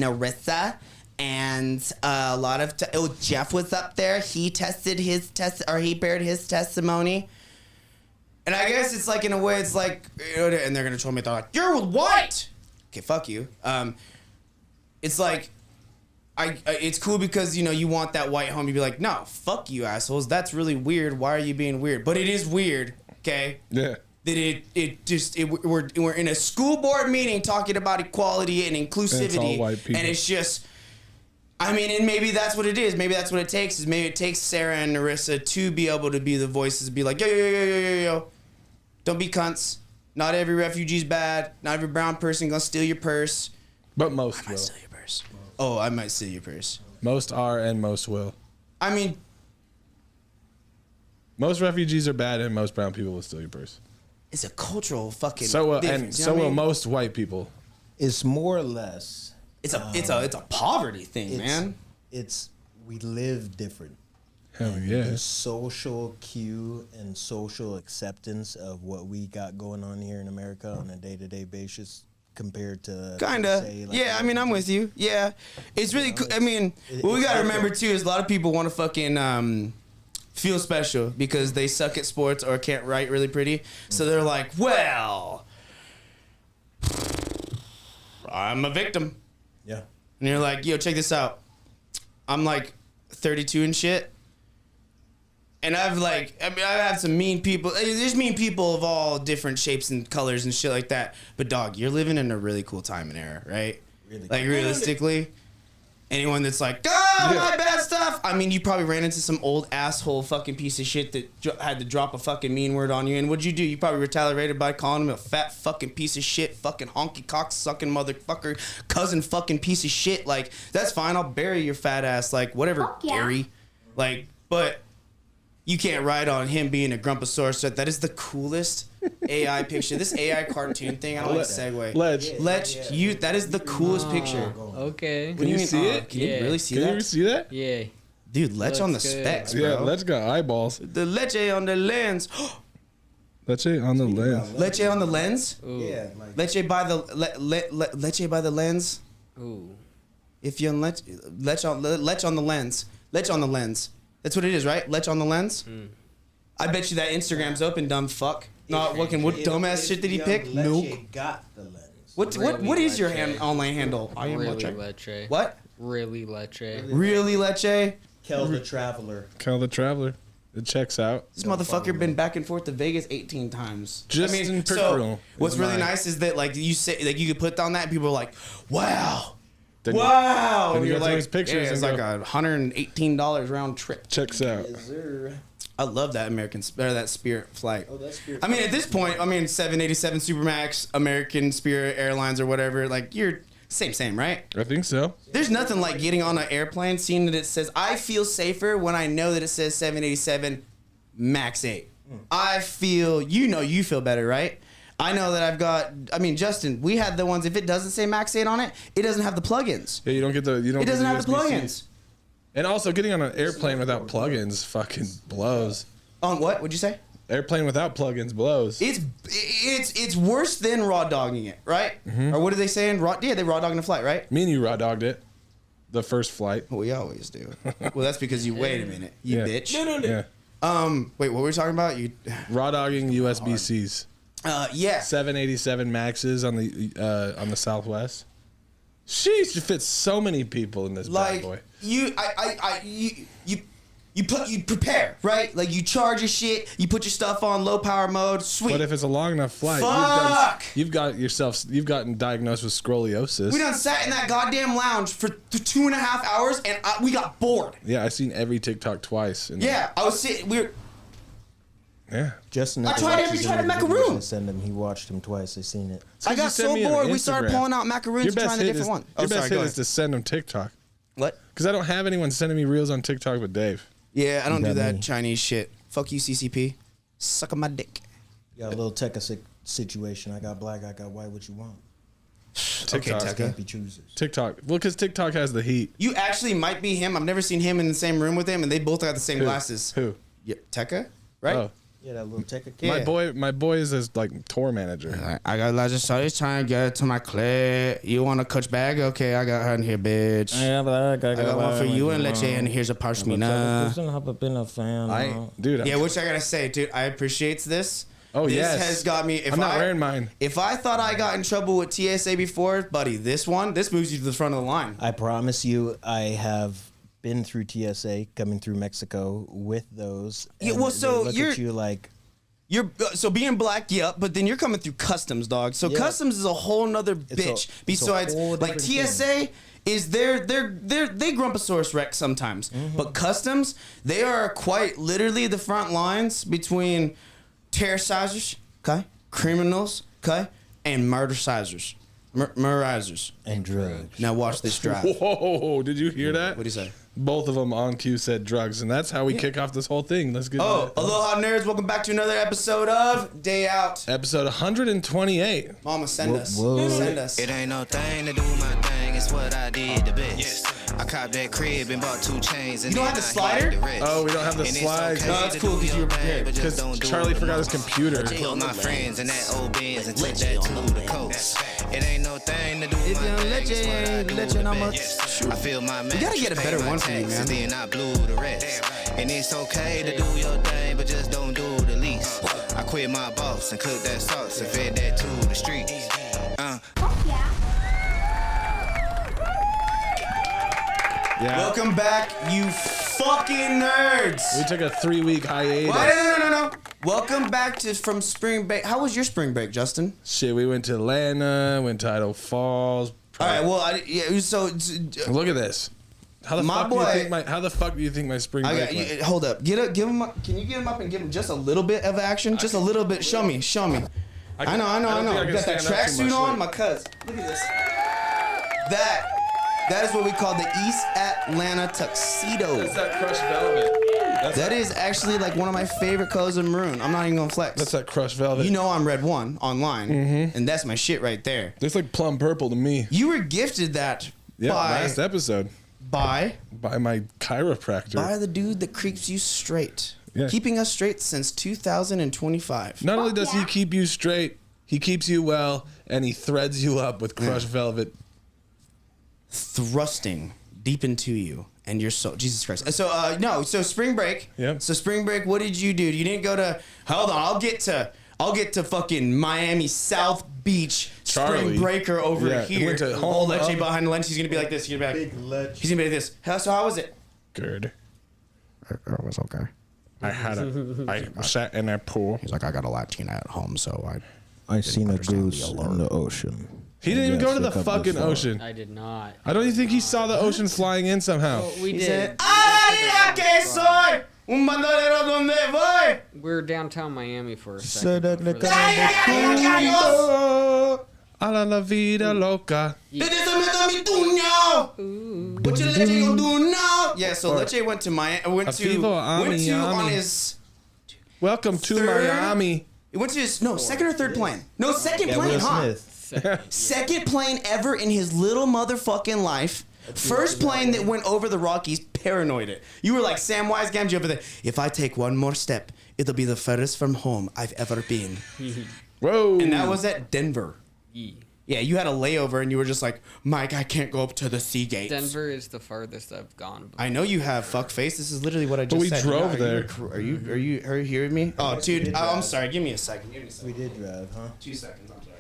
Narissa. And a lot of Jeff was up there. He tested his he bared his testimony. And I guess it's like, in a way, it's like, and they're gonna troll me. They're like, "You're white." Okay, fuck you. It's like, it's cool because you want that white homie to be like, "No, fuck you, assholes. That's really weird. Why are you being weird?" But it is weird. Okay. Yeah. That we're in a school board meeting talking about equality and inclusivity, and it's all white people. And it's just. I mean, and maybe that's what it is. Maybe that's what it takes. Maybe it takes Sarah and Narissa to be able to be the voices, be like, yo. Don't be cunts. Not every refugee's bad. Not every brown person gonna steal your purse. But most will. I might steal your purse. Oh, I might steal your purse. Most are and most will. I mean, most refugees are bad and most brown people will steal your purse. It's a cultural fucking difference. So will most white people. It's more or less. It's a poverty thing, man. We live different. Hell yeah. The social cue and social acceptance of what we got going on here in America on a day-to-day basis compared to I mean, I'm with you. Yeah, it's really cool. I mean, what we gotta remember too is a lot of people want to fucking feel special because they suck at sports or can't write really pretty. So they're like, well, I'm a victim. Yeah. And you're like, yo, check this out. I'm like 32 and shit. And I've had some mean people. There's mean people of all different shapes and colors and shit like that. But dog, you're living in a really cool time and era, right? Really like realistically, anyone that's like, my bad stuff. I mean, you probably ran into some old asshole fucking piece of shit that had to drop a fucking mean word on you. And what'd you do? You probably retaliated by calling him a fat fucking piece of shit, fucking honky cock sucking motherfucker, cousin fucking piece of shit. Like, that's fine. I'll bury your fat ass. Like, whatever, Gary. Like, but you can't ride on him being a grumposaurus. That is the coolest AI picture. This AI cartoon thing, I don't like to segue. Ledge. That is the coolest picture. Okay. Can you see it? Can you really see that? that? Can you see that? Yeah. Dude, Lech on the specs, bro. Yeah, Lech got eyeballs. The Leche on the lens. Leche on the lens. Leche on the lens? Ooh. Yeah. Leche by the Leche by the lens. Ooh. If you Lech on the lens. Lech on the lens. That's what it is, right? Lech on the lens. I bet you that Instagram's open, dumb fuck. What dumbass shit did he pick? Nope. Got the lens. What is your online handle? I am Really Leche. Leche. What? Really Leche. Really Leche? Kel the Traveler. Kel the Traveler. It checks out. This motherfucker been back and forth to Vegas 18 times. Just in peripheral. What's really nice is that like you say, like you could put down that and people are like, wow. Then wow. Then And you're like, pictures it's like $118 round trip. Checks out. Yes, sir. I love that that Spirit flight. Oh, that's Spirit. I mean, at this point, 787 Supermax, American Spirit Airlines or whatever, like you're same, right? I think so. There's nothing like getting on an airplane, seeing that it says, I feel safer when I know that it says 787 Max 8. I feel, you feel better, right? I know that I've got, Justin, we had the ones, if it doesn't say Max 8 on it, it doesn't have the plugins. Yeah, you don't get the, it doesn't have the plugins. And also, getting on an airplane without plugins fucking blows. On what? What'd you say? Airplane without plugins blows. It's worse than raw dogging it, right? Mm-hmm. Or what are they saying? They raw dogging the flight, right? Me and you raw dogged it. The first flight. Well, we always do. Well, that's because you wait a minute, you bitch. No. Yeah. Wait, what were we talking about? You raw dogging USB-Cs. Yeah. 787 Maxes on the Southwest. Sheesh, it fits so many people in this bad boy. You prepare, right? Like you charge your shit, you put your stuff on low power mode, sweet. But if it's a long enough flight, you've gotten diagnosed with scoliosis. We done sat in that goddamn lounge for 2.5 hours and we got bored. Yeah, I've seen every TikTok twice. Yeah, I was sitting, Yeah. Justin, I tried to macaroon. Send him. He watched him twice. I seen it. I got so bored. We started pulling out macaroons and trying a different one. Your best hit is to send him TikTok. What? Because I don't have anyone sending me reels on TikTok but Dave. Yeah, I don't do that Chinese shit. Fuck you, CCP. Suck on my dick. Got a little Tekka situation. I got black. I got white. What you want? TikTok. Okay, Can't be choosers. TikTok. Well, because TikTok has the heat. You actually might be him. I've never seen him in the same room with him, and they both got the same glasses. Who? Yeah, Tekka, right? Oh. Yeah, that little take a Yeah. kid. My boy is his like tour manager. I got Elijah Sardi's trying to get it to my clip. You want a coach bag? Okay, I got her in here, bitch. I got one for you and Leche, and here's a pashmina. Dude, Yeah, which I gotta say, dude, I appreciate this. Oh, this yes. has got me. I'm not wearing mine. If I thought I got in trouble with TSA before, buddy, this moves you to the front of the line. I promise you, I have been through TSA, coming through Mexico with those. Yeah, and well, so they look you're- at you like, You're so being black, yep, but then you're coming through customs, dog. So Yeah. customs is a whole nother bitch. it's a Besides, whole like different TSA is they Grumposaurus Rex sometimes, but customs they are quite literally the front lines between terroricizers, okay, criminals, okay, and murdercizers, murderizers. and drugs. Now watch this drive. Whoa, did you hear that? What do you say? Both of them on cue said drugs, and that's how we kick off this whole thing. Let's get Oh, aloha nerds! Welcome back to another episode of Day Out. episode 128. Mama, send us. whoa. Send us. It ain't no thing to do my thing, it's what I did the best. I copped that crib and bought 2 chains. And You don't then have the I hit slider? the rest. Oh, we don't have the And it's slides. okay No, that's to cool do 'cause you your were thing, prepared. but just Because don't do Charlie it forgot no his more. computer. Killed my friends in that old Benz and took that to the coast. It ain't no thing to do If my you don't thing, let it's you- what I do let you know the much- best. I feel my We gotta get a better one for you, man. Then I blew the rest. And it's okay to do your thing, but just don't do the least. I quit my boss and cooked that sauce and fed that to the streets. Yeah. Welcome back, you fucking nerds. We took a 3-week hiatus. No. Welcome back to from spring break. How was your spring break, Justin? Shit, we went to Atlanta, went to Idaho Falls. All right. Well, so Look at this. How the My fuck do you boy- think how the fuck do you think my spring I break got. went? Hold up. Give him up. Can you get him up and give him just a little bit of action? Just a little bit. Show me. I know. I don't think I You can got that stand up too tracksuit much, on, look. my cuz. Look at this. That is what we call the East Atlanta tuxedo. That's that crushed velvet. That is actually like one of my favorite colors of maroon. I'm not even gonna flex. That's that crushed velvet. You know I'm Red One online, and that's my shit right there. It's like plum purple to me. You were gifted that Yeah, by last episode by my chiropractor. the dude that keeps you straight, Yeah. keeping us straight since 2025. Not only does he keep you straight, he keeps you well, and he threads you up with crushed velvet. Thrusting deep into you and your soul. Jesus Christ. So spring break. Yep. So spring break, what did you do? You didn't go to, hold on, I'll get to fucking Miami South Beach Charlie. spring breaker over Yeah, here. went to Oh, home Leche up. behind the lens. He's gonna be like this. He's gonna be like, he's gonna be like this. So how was it? Good. It was okay. I sat in that pool. He's like, I got a Latina at home, so I seen a understand goose the in allure. the ocean. He didn't even Yes, go to the look up fucking this one. ocean. I did not. I don't even think he saw the ocean flying in somehow. Well, we He did. said, "Ay, que soy un bandolero donde voy." We're downtown Miami for a So second. that for the- the- Oh, a la vida loca. What you Leche gonna do now? Yeah, so Leche went to Miami. Went to Vivo on Miami. his. Welcome to Third? Miami. It went to his second or third plane. No, second Yeah, plane, Will huh? Smith. Second plane ever in his little motherfucking life. First plane that went over the Rockies, paranoid it. You were like Sam Wise Gamgee over there. If I take one more step, it'll be the furthest from home I've ever been. Whoa. And that was at Denver. Yeah. Yeah, you had a layover and you were just like, Mike, I can't go up to the sea gates. Denver is the farthest I've gone. I know you have fuck face. This is literally what I just we said. drove there. Are you hearing me? Oh, dude, I'm sorry. Give me a second. We did drive, huh? 2 seconds. I'm sorry.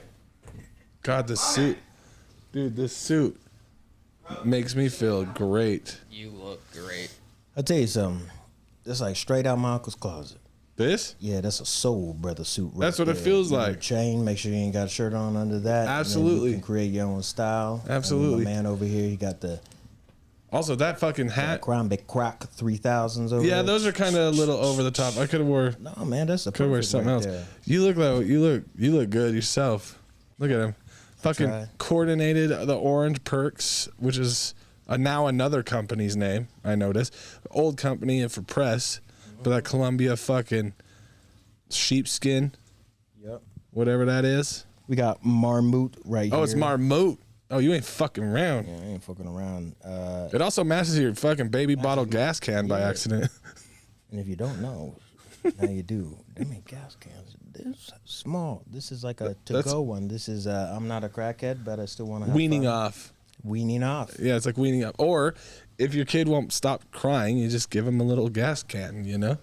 God, this suit. Dude, this suit makes me feel great. You look great. I'll tell you something. That's like straight out my uncle's closet. This? Yeah, that's a soul brother suit. Right That's what it there. feels You know, like. Chain. Make sure you ain't got a shirt on under that. and then Absolutely. you can create your own style. Absolutely. And my man over here, he got the Also, that fucking hat. Crown Croc 3000s over Yeah, there. those are kind of a little over the top. I could have wore No, man, that's a could wear perfect something right else. there. You look good yourself. Look at him. Fucking Try. coordinated the Orange Perks, which is now another company's name. I noticed. Old company and for press, but that Columbia fucking sheepskin, Yep. whatever that is. We got Marmot right here. Oh, it's Marmot. Oh, you ain't fucking around. Yeah, I ain't fucking around. It also matches your fucking baby bottle gas can by accident. And if you don't know, Now you do. They make gas cans. This small. This is like a to-go one. This is I'm not a crackhead, but I still want to have Weaning fun. off. Weaning off. Yeah, it's like weaning off. Or if your kid won't stop crying, you just give him a little gas can, you know?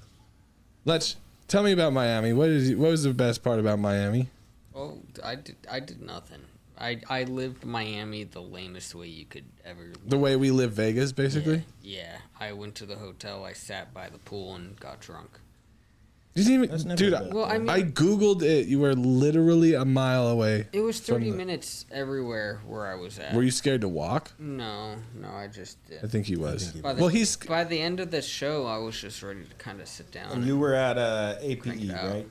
Tell me about Miami. What was the best part about Miami? Oh, I did nothing. I lived Miami the lamest way you could ever live. The way we live Vegas, basically? Yeah. I went to the hotel, I sat by the pool and got drunk. You didn't That's even, never dude. bad. Well, I mean, I googled it. You were literally a mile away. it was 30 from minutes everywhere where I was at. Were you scared to walk? No, I just did. I think he was. By the end of the show, I was just ready to kind of sit down. And you were at Crank APE, it out. right?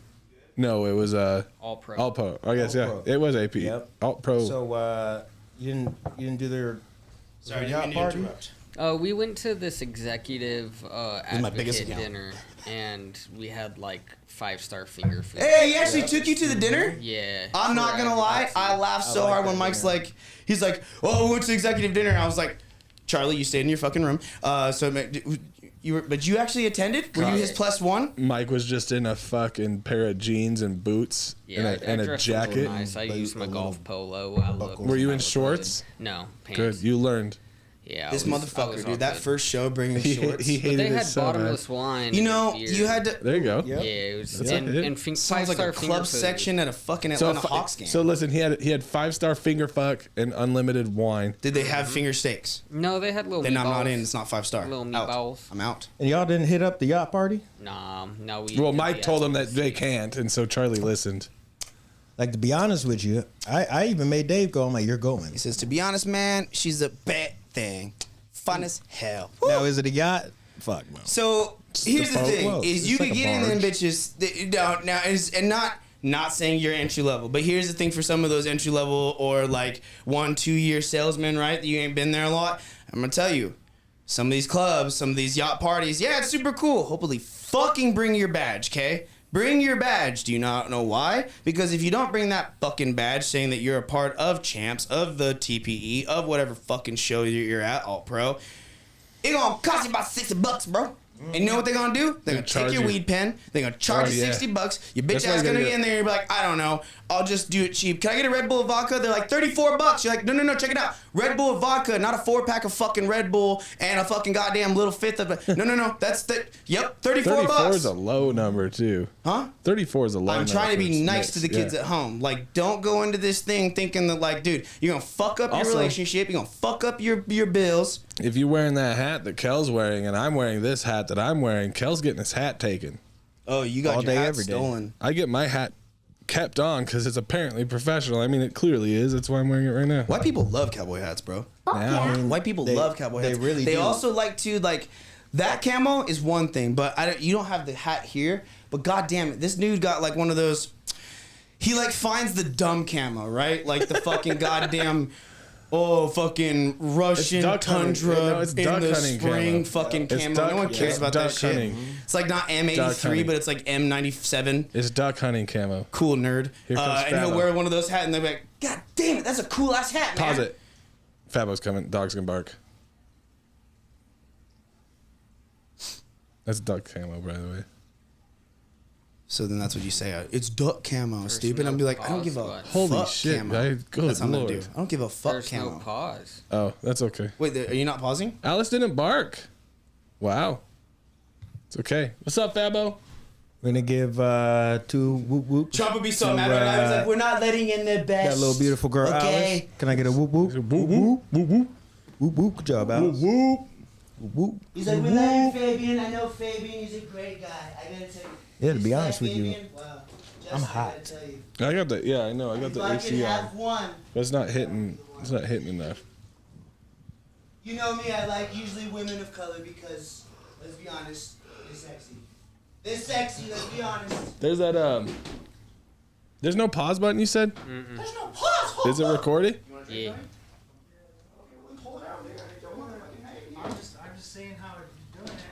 No, it was all pro. All Pro. I guess All yeah, Pro. it was AP. Yep. All Pro. So you didn't do their Sorry, yacht I didn't mean to party? interrupt. We went to this executive my biggest advocate account. dinner, and we had like 5-star finger food. Hey, he actually took you to the dinner? Yeah. I'm not gonna lie, I laughed so like hard that when Mike's dinner. like, he's like, "Oh, we went to executive dinner." I was like, "Charlie, you stayed in your fucking room." But you actually attended? Were you his plus one? Mike was just in a fucking pair of jeans and boots Yeah, and I a dressed a little jacket. nice. I But used my a golf little polo. I looked. Were you I in looked shorts? good. No, pants. Good, you learned. Yeah. This I was motherfucker, all dude. That good. first show bringing He shorts. he But hated they it had so bad. bottomless wine. You and know, beer. you had to. There you go. Yeah, it was That's it. and Sounds like a 5-star finger club food. section at a fucking So, Atlanta Hawks game. so listen, he had 5-star finger fuck and unlimited wine. Did they have finger steaks? No, they had little. Then I'm not meatballs. in. It's not 5-star. Little Out. meatballs. I'm out. And y'all didn't hit up the yacht party? Nah, no. Well, Mike told him that they can't, and so Charlie listened. Like, to be honest with you, I even made Dave go. I'm like, you're going. He says, to be honest, man, she's a bad thing. Fun as hell. Now, is it a yacht? Fuck no. So here's the boat. thing: Whoa, is it's you like could a get in them barge. bitches. Now is and not saying you're entry level, but here's the thing for some of those entry level or like 1-2 year salesmen, right? That you ain't been there a lot. I'm gonna tell you, some of these clubs, some of these yacht parties, yeah, it's super cool. Hopefully, fucking bring your badge, okay? Bring your badge. Do you not know why? Because if you don't bring that fucking badge saying that you're a part of Champs, of the TPE, of whatever fucking show you're at, All Pro, it gonna cost you about $60, bro. And you know what they're gonna do? They're gonna charge take your you. weed pen. They're gonna charge Oh, you yeah. $60. Your bitch That's why ass you gonna gotta get in there and be like, I don't know. I'll just do it cheap. Can I get a Red Bull vodka? They're like $34. You're like, no, check it out. Red Bull vodka, not a 4-pack of fucking Red Bull and a fucking goddamn little fifth of it. No. That's yep, 34 34 is bucks. a low number too. Huh? 34 is a low I'm number. trying to for be nice to the mix, kids yeah. at home. Like, don't go into this thing thinking that, like, dude, you're gonna fuck up your Also- relationship. You're gonna fuck up your bills. If you're wearing that hat that Kel's wearing and I'm wearing this hat that I'm wearing, Kel's getting his hat taken. Oh, you got All your day, hat every day. stolen. I get my hat kept on because it's apparently professional. I mean, it clearly is. That's why I'm wearing it right now. White people love cowboy hats, bro. Now, White people They- love cowboy they hats. really They do. also like to like that camo is one thing, but you don't have the hat here. But goddamn it, this dude got like one of those. He like finds the dumb camo, right? Like the fucking goddamn. Oh, fucking Russian duck hunting. tundra No, it's in duck the hunting spring camo. fucking It's camo. duck- No one cares it's about that duck shit. hunting. It's like not Duck M83, hunting. but it's like M97. it's duck hunting camo. Cool nerd. Here comes And he'll Fabo. wear one of those hats and they'll be like, God damn it, that's a cool ass hat, man. Pause it. Fabo's coming. Dog's gonna bark. That's duck camo, by the way. So then that's what you say. It's duck camo, stupid. no I'll be like, I don't pause, give a what? Holy fuck shit, camo. guy. Good That's what I'm gonna lord. do. I don't give a fuck There's camo. no pause. Oh, that's okay. Wait, are you not pausing? Alice didn't bark. Wow. It's okay. What's up, Fabo? We're gonna give 2 whoop whoops. Trump would be so to, mad right now. He's like, we're not letting in the best. that little beautiful girl, Okay. Alice. Can I get a whoop whoop? Whoop, whoop, whoop, whoop. Whoop whoop. Good job, Alice. Whoop. Whoop whoop. He's like, we love you, Fabian. I know Fabian. He's a great guy. I gotta tell you. Yeah, to be This honest guy, with you, Fabian, wow. I'm Just, I hot. gotta tell you, I got the, yeah, I know. I got if the I could AC on. have one. But it's not hitting enough. You know me, I like usually women of color because, let's be honest, they're sexy. They're sexy, let's be honest. There's that, there's no pause button, you said? There's no pause. Hold Is it up. recording? Yeah. I'm just saying how you're doing it.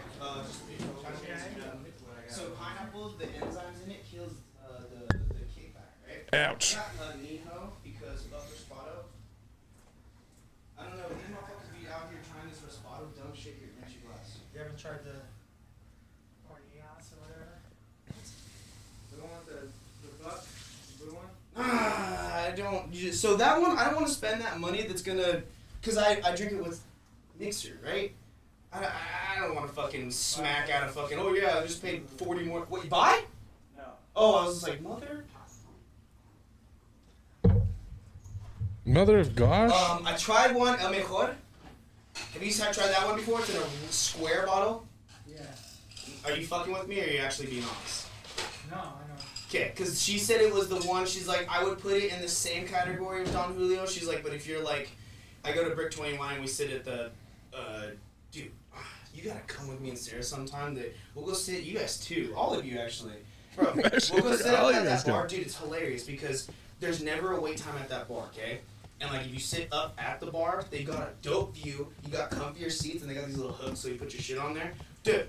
So pineapple, the enzymes in it kills the kickback, right? Ouch. Got Niho because of Respado. I don't know, these motherfuckers be out here trying this Respado dumb shit here, rinse your glass. You ever tried the Orneas or whatever? So that one, I don't want to spend that money that's gonna, cause I drink it with mixer, right? I don't want to fucking smack out a fucking. Oh yeah, I just paid 40 more. What you buy? No. Oh, I was just like mother. Mother of gosh. I tried one El Mejor. Have you tried that one before? It's in a square bottle. Yeah. Are you fucking with me, or are you actually being honest? No, I know. Okay, because she said it was the one. She's like, I would put it in the same category of Don Julio. She's like, but if you're like, I go to Brick 21 and we sit at the, dude, you gotta come with me and Sarah sometime. We'll go sit. You guys too, all of you actually, bro. We'll go sit All at you guys that bar, go. dude. It's hilarious because there's never a wait time at that bar, okay? And like if you sit up at the bar, they got a dope view. You got comfier seats, and they got these little hooks so you put your shit on there, dude.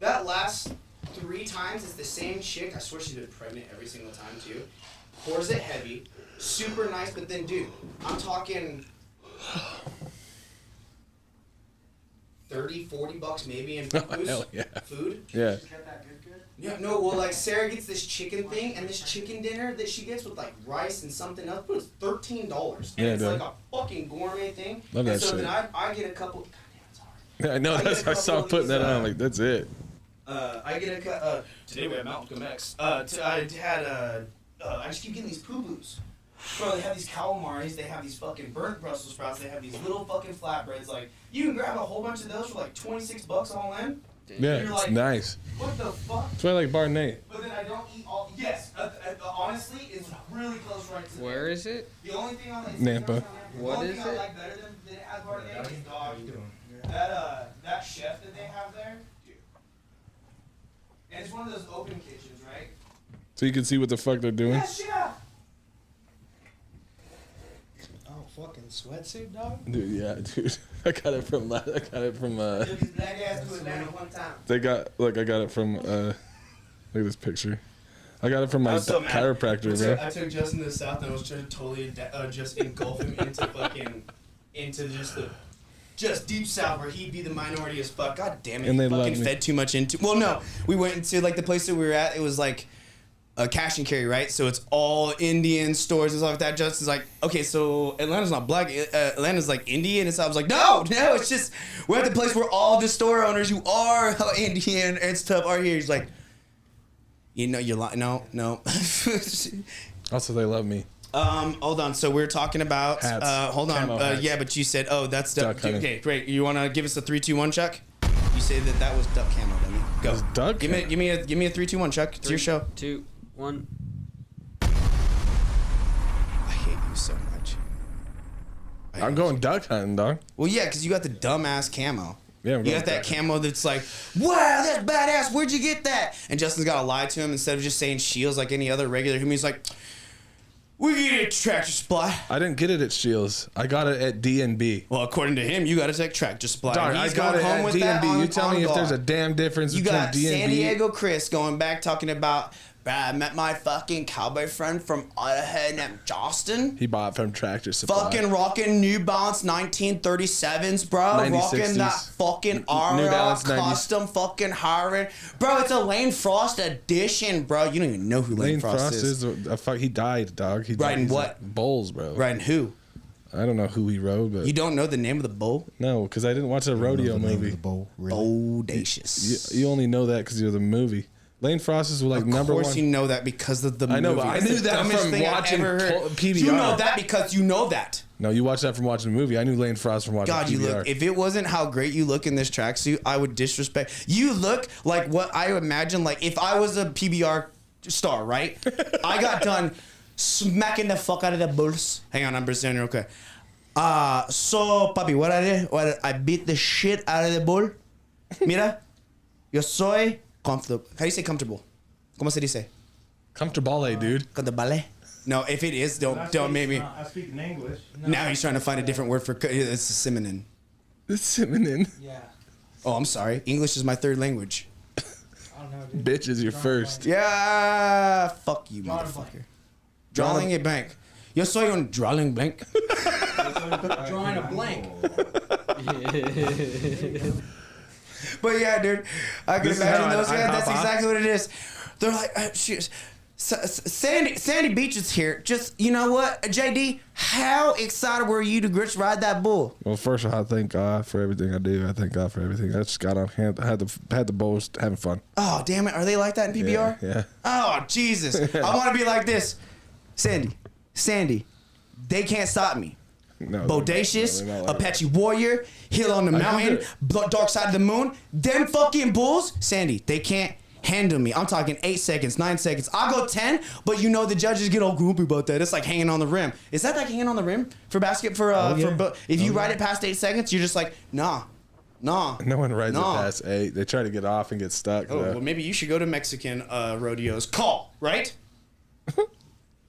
That last 3 times, it's the same chick. I swear she's been pregnant every single time too. Pours it heavy, super nice. But then, dude, I'm talking $30-$40 maybe in booze, hell yeah. food. Yeah. Just got that good. Yeah, no, well, like Sarah gets this chicken thing, and this chicken dinner that she gets with like rice and something else, but it's $13, and Yeah, it's dude. like a fucking gourmet thing. Love and that so shit. then I get a couple. God damn, it's hard. Yeah, I know. I That's get a I saw couple of putting that these, on. Like that's it. I get a today we have Mountain Comex. I just keep getting these poo-boos. Bro, they have these calamari, they have these fucking burnt Brussels sprouts, they have these little fucking flatbreads. Like, you can grab a whole bunch of those for like $26 all in. Yeah, You're it's like, nice. What the fuck? That's why I like Bar Nate. But then I don't eat all. Yes, honestly, it's really close right to Where is it? The only thing on like Nampa. What is I it? like better than it has Bar Nate is dog. That chef that they have there, dude. And it's one of those open kitchens, right? So you can see what the fuck they're doing. Yes, yeah. Oh, fucking sweatsuit, dog? Dude, yeah, dude. I got it from. Took his black ass to Atlanta one time. They got. Look, I got it from. Look at this picture. I got it from I my was so mad. chiropractor, bro. I took Justin to the south and I was trying to totally just engulf him into fucking into just deep south where he'd be the minority as fuck. God damn it! And he they fucking love me. fed too much into. Well, no, we went into like the place that we were at. It was like a cash and carry, right? So it's all Indian stores and stuff like that. Justin's like, okay, so Atlanta's not black. Atlanta's like Indian, and so I was like, no, it's just we're at the place where all the store owners who are Indian and stuff are here. He's like, you know, you're lying. No. Also, they love me. Hold on. So we're talking about. Hats. Hold on. Camo hats. Yeah, but you said, oh, that's duck. Duck hunting. Okay, great. You want to give us a 3, 2, 1, Chuck? You say that was duck camo, dummy. Go. That's duck Give me a 3, 2, 1, Chuck. It's your show. 2, 1. I hate you so much. I'm going duck hunting, dog. Well, yeah, because you got the dumbass camo. Yeah, I'm You going got that duck camo that's like, wow, that's badass. Where'd you get that? And Justin's got to lie to him instead of just saying Shields like any other regular human. He's like, we get a Tractor Supply. I didn't get it at Shields. I got it at D&B. Well, according to him, you got to take Tractor Supply. Dog, And I he's got going it home at with D&B. that on- You tell on me if there's a guard. damn difference You between got D&B. San Diego Chris going back talking about, I met my fucking cowboy friend from Idaho named Justin. He bought from Tractor Supply. Fucking rocking New Balance 1937s, bro. Rocking 9060s. that fucking New Aura Balance 90s. custom fucking hiring. Bro, it's a Lane Frost edition, bro. You don't even know who Lane, Lane Frost, Frost is. is a fuck. He died, dog. He Riding he's what? like bulls, bro. Riding who? I don't know who he rode, but You don't know the name of the bull? no, because I didn't watch a rodeo movie. Bodacious. You only know that because you're the movie. Lane Frost is like Of number course one. you know that because of the I know, movie. but I That's knew the that dumbest from thing I've watching ever heard. PBR. You know that because you know that. No, you watched that from watching the movie. I knew Lane Frost from watching God, PBR. you look. If it wasn't how great you look in this tracksuit, I would disrespect. You look like what I imagine. Like if I was a PBR star, right? I got done smacking the fuck out of the bulls. Hang on, I'm Brazilian real quick. So, papi, what I did? What I beat the shit out of the bull. Mira, yo soy comfortable. How do you say comfortable? ¿Cómo se dice? Comfortable, dude. Comfortable. No, if it is, don't make me. I speak in English. Now he's trying to find a different word for it's a synonym. It's feminine. Yeah. Oh, I'm sorry. English is my third language. I don't know, dude. Bitch is your first. Yeah, fuck you, Drawing a motherfucker. Drawing a blank. Yo soy un drawing blank. Drawing a blank. But yeah, dude, I can This is imagine how those I guys. hop That's on. exactly what it is. They're like, shoot. Sandy Beach is here. Just, you know what, JD? How excited were you to ride that bull? Well, first of all, I thank God for everything I do. I thank God for everything. I just got on hand, had the bulls having fun. Oh, damn it. Are they like that in PBR? Yeah. Oh, Jesus. I want to be like this. Sandy, they can't stop me. No, Bodacious, they're not like Apache Warrior, Hill on the Mountain, Dark Side of the Moon. Them fucking bulls, Sandy, they can't handle me. I'm talking 8 seconds, 9 seconds. I'll go 10, but you know the judges get all grumpy about that. It's like hanging on the rim. Is that like hanging on the rim for basket if you ride it past 8 seconds, you're just like, nah. No one rides it past 8. They try to get off and get stuck. Oh, well, maybe you should go to Mexican rodeos. Call, right?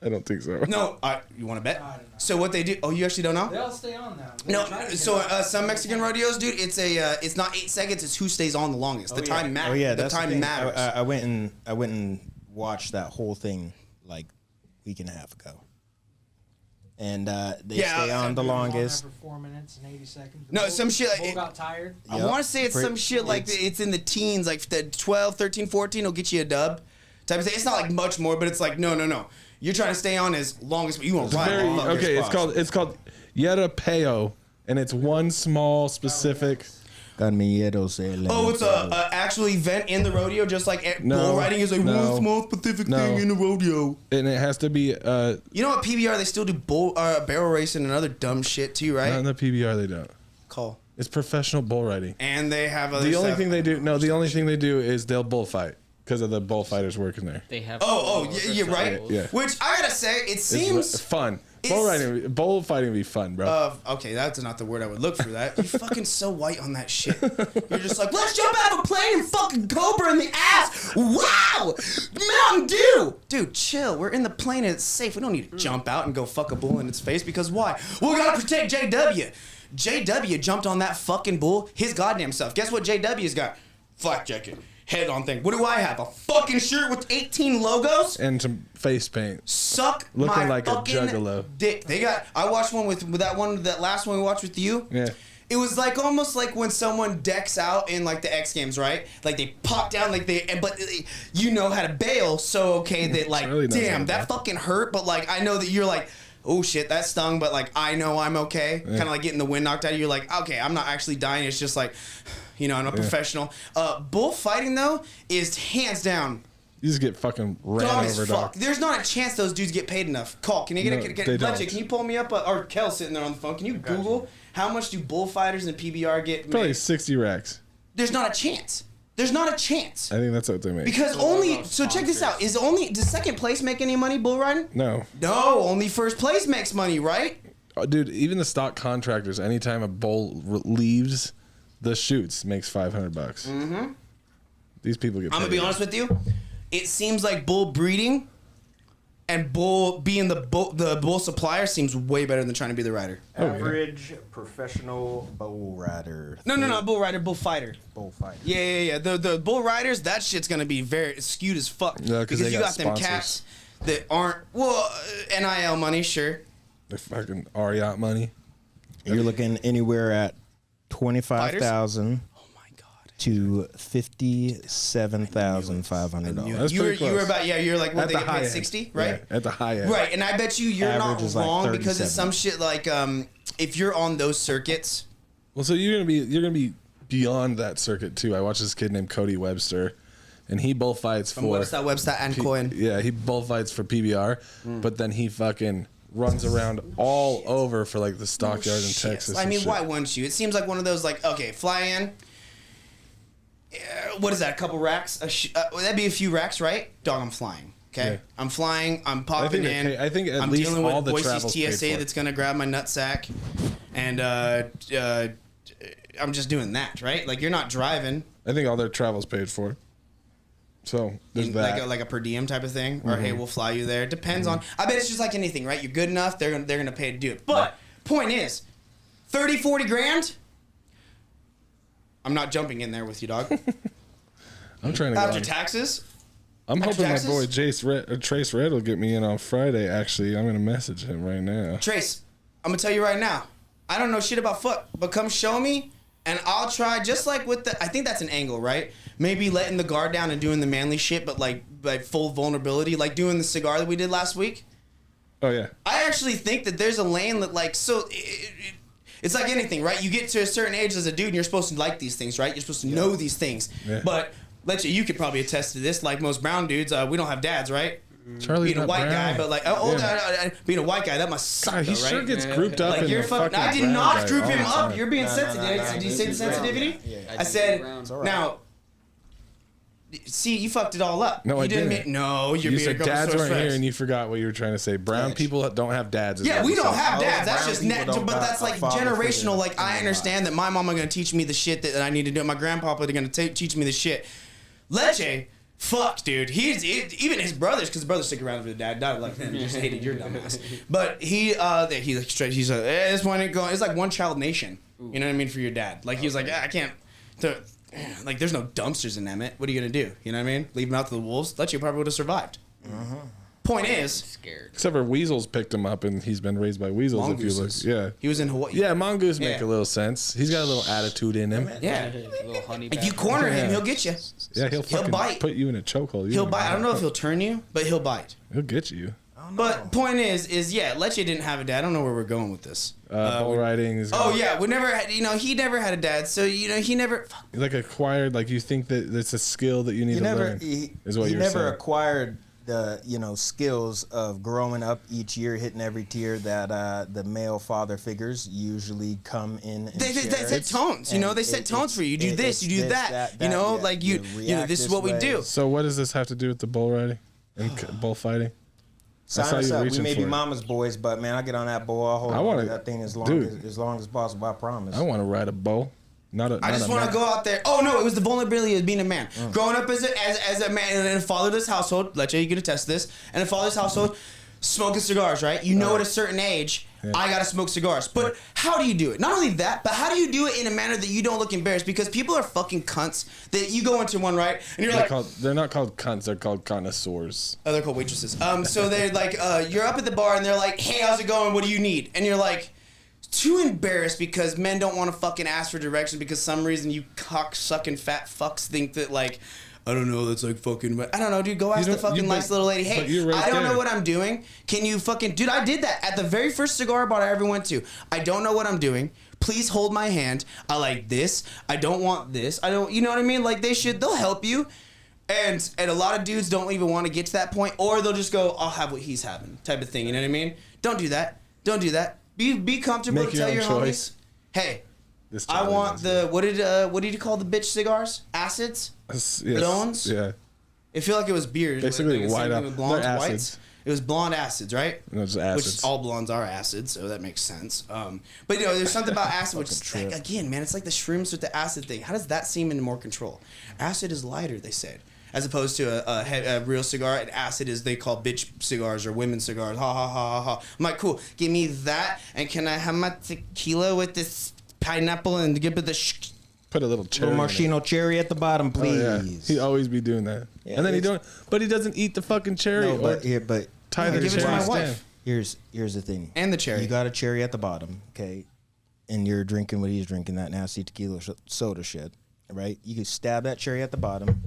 I don't think so. No, you want to bet? I don't know. So what they do? Oh, you actually don't know? They all stay on now. No, so some Mexican rodeos, dude, it's not 8 seconds. It's who stays on the longest. The time matters. Oh yeah, the that's time the thing. matters. I went and watched that whole thing like a week and a half ago, and they stay on the longest. For 4 minutes and 80 seconds. No, some shit like Bull it- got tired. I want to say it's some shit like it's in the teens, like the 12, 13, 14 will get you a dub type of thing. It's not like much more, but it's like no. You're trying to stay on as long as you want to ride. Okay, it's called Yerapeo, and it's one small specific. Oh, it's a actual event in the rodeo, just like bull riding is like one small specific thing in the rodeo. And it has to be. You know what, PBR, they still do barrel racing and other dumb shit too, right? Not in the PBR, they don't. Call. It's professional bull riding. And they have other The only stuff. thing they do, the only thing they do is they'll bullfight because of the bullfighters working there. They have. Yeah, you're right. Yeah. Which I gotta say, it seems It's fun. It's- Bullfighting would be fun, bro. Okay, that's not the word I would look for that. You're fucking so white on that shit. You're just like, let's jump out of a plane and fucking Cobra in the ass. Wow! Mountain Dew! Dude, chill. We're in the plane and it's safe. We don't need to jump out and go fuck a bull in its face because why? We gotta protect JW. JW jumped on that fucking bull his goddamn self. Guess what JW's got? Flak jacket. Head on thing. What do I have? A fucking shirt with 18 logos? And some face paint. Suck Looking my like a fucking juggalo. dick. I watched one with that last one we watched with you. Yeah. It was like almost like when someone decks out in like the X Games, right? Like they pop down, but you know how to bail. So okay, that like, Charlie knows how damn, to that bail. fucking hurt. But like, I know that you're like, oh shit, that stung. But like, I know I'm okay. Yeah. Kind of like getting the wind knocked out of you. You're like, okay, I'm not actually dying. It's just like, you know, I'm a professional. Bullfighting though is hands down. You just get fucking ran Dumb as over, fuck. dog. There's not a chance those dudes get paid enough. Call. Can you get they Legend, don't. can you pull me up or Kel sitting there on the phone? Can you Google how much do bullfighters in PBR get Probably made? 60 racks. There's not a chance. There's not a chance. I think that's what they make. Because check this out. Does second place make any money bull riding? No. No, only first place makes money, right? Dude, even the stock contractors, anytime a bull leaves the chutes, makes $500. Mm-hmm. These people get paid. I'm gonna be honest with you. It seems like bull breeding and bull being the bull supplier seems way better than trying to be the rider. Average professional bull rider. No, bull rider, bull fighter. Bullfighter. Yeah. The bull riders, that shit's gonna be very skewed as fuck. Yeah, 'cause because they you got got them sponsors. cats that aren't NIL money, sure. The fucking Ariat money. You're looking anywhere at 25,000 Oh my god. to $57,500. That's You were pretty close. about you're like what At they the get high paid end. 60, right? Yeah, at the high end. Right, and I bet you're Average not is like wrong because it's 37. some shit like if you're on those circuits. Well, so you're gonna be beyond that circuit too. I watched this kid named Cody Webster, and he bullfights for Website and coin. Yeah, he bullfights for PBR, but then he fucking runs around all over for like the stockyard in Texas. I and mean, shit. why wouldn't you? It seems like one of those like, okay, fly in. What is that? A couple racks? That'd be a few racks, right? Dog, I'm flying. Okay, Yeah. I'm flying. I'm popping they in. pay- I think at I'm least dealing all with the travel's Boise's paid TSA for. that's gonna grab my nutsack, and I'm just doing that, right? Like you're not driving. I think all their travel's paid for. So there's that. Like a per diem type of thing, or hey, we'll fly you there. Depends on. I bet it's just like anything, right? You're good enough, they're gonna pay to do it. But point is, 30, 40 grand. I'm not jumping in there with you, dog. I'm trying to. After Go taxes. I'm after hoping my taxes? boy Trace Red will get me in on Friday. Actually, I'm gonna message him right now. Trace, I'm gonna tell you right now. I don't know shit about foot, but come show me, And I'll try, just like with I think that's an angle, right? Maybe letting the guard down and doing the manly shit, but like full vulnerability, like doing the cigar that we did last week. Oh yeah. I actually think that there's a lane that it's like anything, right? You get to a certain age as a dude and you're supposed to like these things, right? You're supposed to know these things. Yeah. But you could probably attest to this, like most brown dudes, we don't have dads, right? Charlie's being a white brown. guy, but like being a white guy, that must suck. God, he though, right? sure gets grouped up like in you're the fucking I did brown not guy group all him the up. time. You're being No, sensitive. Did you say the sensitivity? I said now. See, you fucked it all up. No, you I didn't. No, you're You being said a dads weren't fresh. here, and you forgot what you were trying to say. Brown people don't have dads. Yeah, we don't have dads. That's brown just people net, don't but got that's a like father generational. figure Like in I their understand that my mama gonna teach me the shit that I need to do. My grandpapa are gonna teach me the shit. Leche, fuck, dude. Even his brothers, because his brothers stick around with the dad. Died like him. Just hated your dumbass. But he's this one ain't going. It's like one child nation. You know what I mean for your dad. Like he was like, I can't. Like there's no dumpsters in Emmett. What are you gonna do? You know what I mean? Leave him out to the wolves. Leche probably would have survived. Point is, scared. Except for weasels picked him up, and he's been raised by weasels. Mongooses. If you look, yeah, he was in Hawaii. yeah, mongoose make Yeah. a little sense. He's got a little attitude in him. Yeah. Little honey If you badger. corner him, Yeah. he'll get you. Yeah, he'll fucking bite. put you in a chokehold. He'll bite. I don't know if he'll turn you, but he'll bite. He'll get you. But point is yeah, Leche didn't have a dad. I don't know where we're going with this. Bull riding is. Oh yeah, we never had. He never had a dad, so he never. Like acquired, like you think that it's a skill that you need to learn. Is what he you're never saying. acquired the skills of growing up each year, hitting every tier that the male father figures usually come in. And They share. set tones, they set tones for you. You do this, you do that. Like you this is what we do. So what does this have to do with the bull riding and bullfighting? Sign us up. We may be mama's boys, but man, I get on that bull. I'll hold on to that thing as long as possible. I promise. I want to ride a bull. I just want to go out there. Oh no, it was the vulnerability of being a man. Growing up as a man in a fatherless household, Leche, you can attest to this. In a fatherless household, smoking cigars, right? You know, at a certain age, I gotta smoke cigars. But how do you do it? Not only that, but how do you do it in a manner that you don't look embarrassed? Because people are fucking cunts. That you go into one, right, and you're they're not called cunts. They're called connoisseurs. Oh, they're called waitresses. So they're like, you're up at the bar and they're like, hey, how's it going? What do you need? And you're like, too embarrassed because men don't want to fucking ask for directions because some reason you cock-sucking fat fucks think that like, I don't know, that's like fucking, I don't know, dude, go ask the fucking nice little lady, hey, I don't know what I'm doing. Can you fucking, dude, I did that at the very first cigar bar I ever went to. I don't know what I'm doing. Please hold my hand. I like this. I don't want this. I don't, you know what I mean? Like they'll help you. And a lot of dudes don't even want to get to that point, or they'll just go, I'll have what he's having type of thing. You know what I mean? Don't do that. Don't do that. Be comfortable to tell your homies, hey, I want what did you call the bitch cigars? Acids? Blondes? Yeah. It felt like it was beer. Basically like white. Blondes, whites. It was blonde acids, right? No, just acids. Which all blondes are acids, so that makes sense. But there's something about acid, which is like, again, man, it's like the shrooms with the acid thing. How does that seem in more control? Acid is lighter, they said. As opposed to a real cigar, and acid is they call bitch cigars or women cigars. Ha ha ha ha ha. I'm like, cool. Give me that, and can I have my tequila with this pineapple and give it the put a little cherry. Little maraschino cherry at the bottom, please. Oh, yeah. He'd always be doing that, and then but he doesn't eat the fucking cherry. No, but tie the give it to my wife. Here's the thing. And the cherry. You got a cherry at the bottom, okay, and you're drinking what he's drinking, that nasty tequila soda shit, right? You can stab that cherry at the bottom.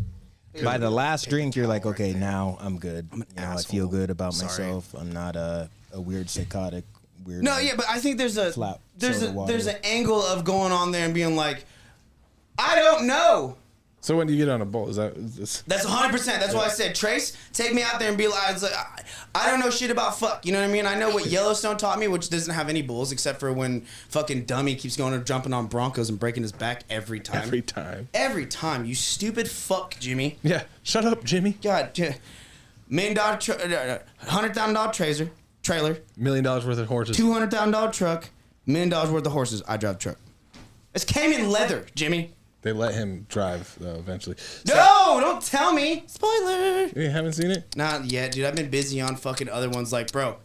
By the last drink, you're like, okay, now I'm good. I feel good about myself. I'm not a weird psychotic weird. No, yeah, but I think there's an angle of going on there and being like, I don't know. So when do you get on a bowl? That's 100%. That's why I said, Trace, take me out there and be like, I don't know shit about fuck. You know what I mean? I know what Yellowstone taught me, which doesn't have any bulls except for when fucking dummy keeps going and jumping on Broncos and breaking his back every time. Every time. You stupid fuck, Jimmy. Yeah. Shut up, Jimmy. God. $1 million, $100,000 trailer. $1 million worth of horses. $200,000 truck. $1 million worth of horses. I drive the truck. This came in leather, Jimmy. They let him drive, though, eventually. No, don't tell me. Spoiler. You haven't seen it? Not yet, dude. I've been busy on fucking other ones like, bro.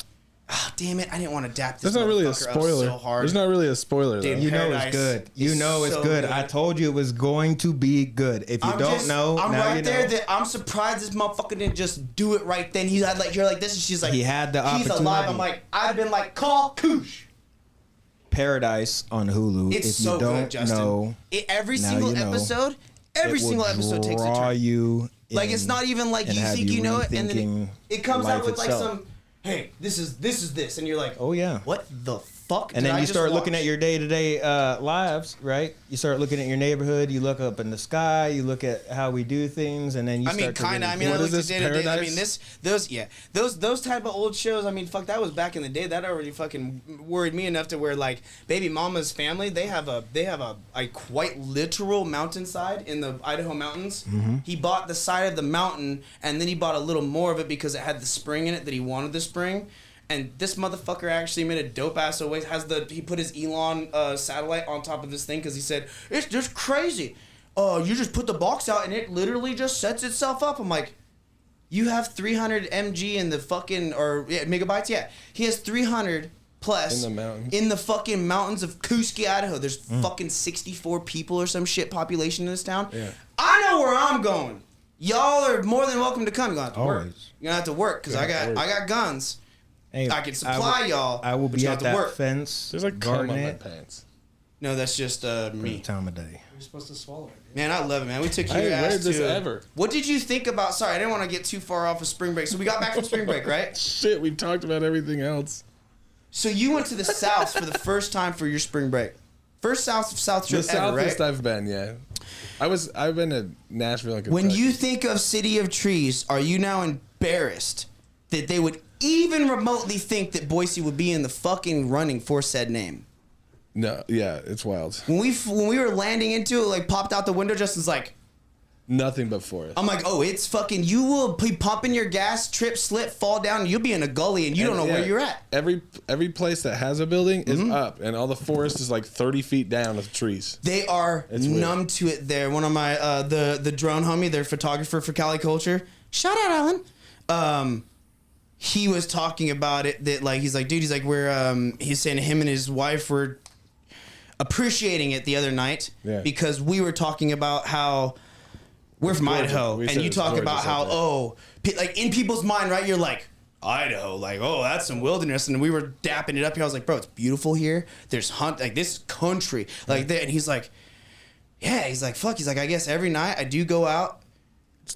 Ah, damn it. I didn't want to adapt this. That's not really a spoiler. So hard. There's not really a spoiler, though. Dude, You know it's good. You know it's so good. good. I told you it was going to be good. If you don't know, I'm now right you know. there. That I'm surprised this motherfucker didn't just do it right then. He had like, you're like this, and she's like, He had the he's alive. opportunity. I'm like, I've been like, call Koosh. Paradise on Hulu. It's if so you don't good, Justin. know, Every now single you know. episode, every it will single episode takes a draw turn. you Like it's in not even like and you have think you know it, and then rethinking it comes out life with like itself. some, hey, this is this, and you're like, Oh yeah. what the fuck? And did then I you just start looking watch? at your day-to-day lives, right? You start looking at your neighborhood. You look up in the sky. You look at how we do things, and then you I start mean, to kind of. really I mean, I What looked is at this, day to day. I Paradise? mean, those type of old shows. I mean, fuck, that was back in the day. That already fucking worried me enough to where like Baby Mama's family, they have a quite literal mountainside in the Idaho mountains. Mm-hmm. He bought the side of the mountain, and then he bought a little more of it because it had the spring in it that he wanted the spring. And this motherfucker actually made a dope ass away. He put his Elon satellite on top of this thing because he said it's just crazy. You just put the box out and it literally just sets itself up. I'm like, you have 300 mg in the fucking megabytes. Yeah, he has 300 plus In the mountains. in the fucking mountains of Kuski, Idaho. There's fucking 64 people or some shit population in this town. Yeah. I know where I'm going. Y'all are more than welcome to come. You're gonna have to work. Always. You're gonna have to work because I got guns. Hey, I can supply y'all, I will but be you at have to that work. fence. There's like cum on guarding my it pants. No, that's just every me. time of day. You're supposed to swallow it. Dude. Man, I love it, man. We took I your ain't ass weard this to. ever. What did you think about? Sorry, I didn't want to get too far off of spring break. So we got back from spring break, right? Shit, we talked about everything else. So you went to the South for the first time for your spring break. First South The trip ever, right? southest I've been, yeah. I've been to Nashville and Kentucky. When you think of City of Trees, are you now embarrassed that they would even remotely think that Boise would be in the fucking running for said name? No, yeah, it's wild. When we were landing into it, like popped out the window, Justin's like, Nothing but forest. I'm like, oh, it's fucking, you will be pumping your gas, trip, slip, fall down, and you'll be in a gully and you don't know where you're at. Every place that has a building is up, and all the forest is like 30 feet down with trees. They are It's numb weird. to it there. One of my, the drone homie, their photographer for Cali Culture, shout out Alan. He was talking about it that like, he's like, dude, he's like, he's saying him and his wife were appreciating it the other night because we were talking about how we're from gorgeous. Idaho, We and said you it's talk gorgeous about how up there. like in people's mind, right? You're like Idaho, like that's some wilderness, and we were dapping it up here. I was like, bro, it's beautiful here. There's like this country, like that, and he's like, yeah, he's like, fuck, he's like, I guess every night I do go out.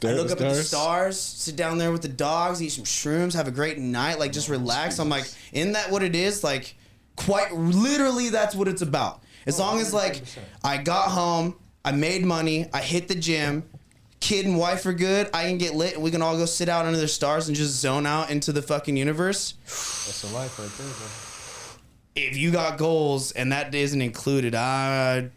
I look up at the stars, sit down there with the dogs, eat some shrooms, have a great night, like just relax. I'm like, isn't that what it is? Like, quite literally, that's what it's about. As long as like I got home, I made money, I hit the gym, kid and wife are good, I can get lit, and we can all go sit out under the stars and just zone out into the fucking universe. That's a life right there, bro. If you got goals and that isn't included, I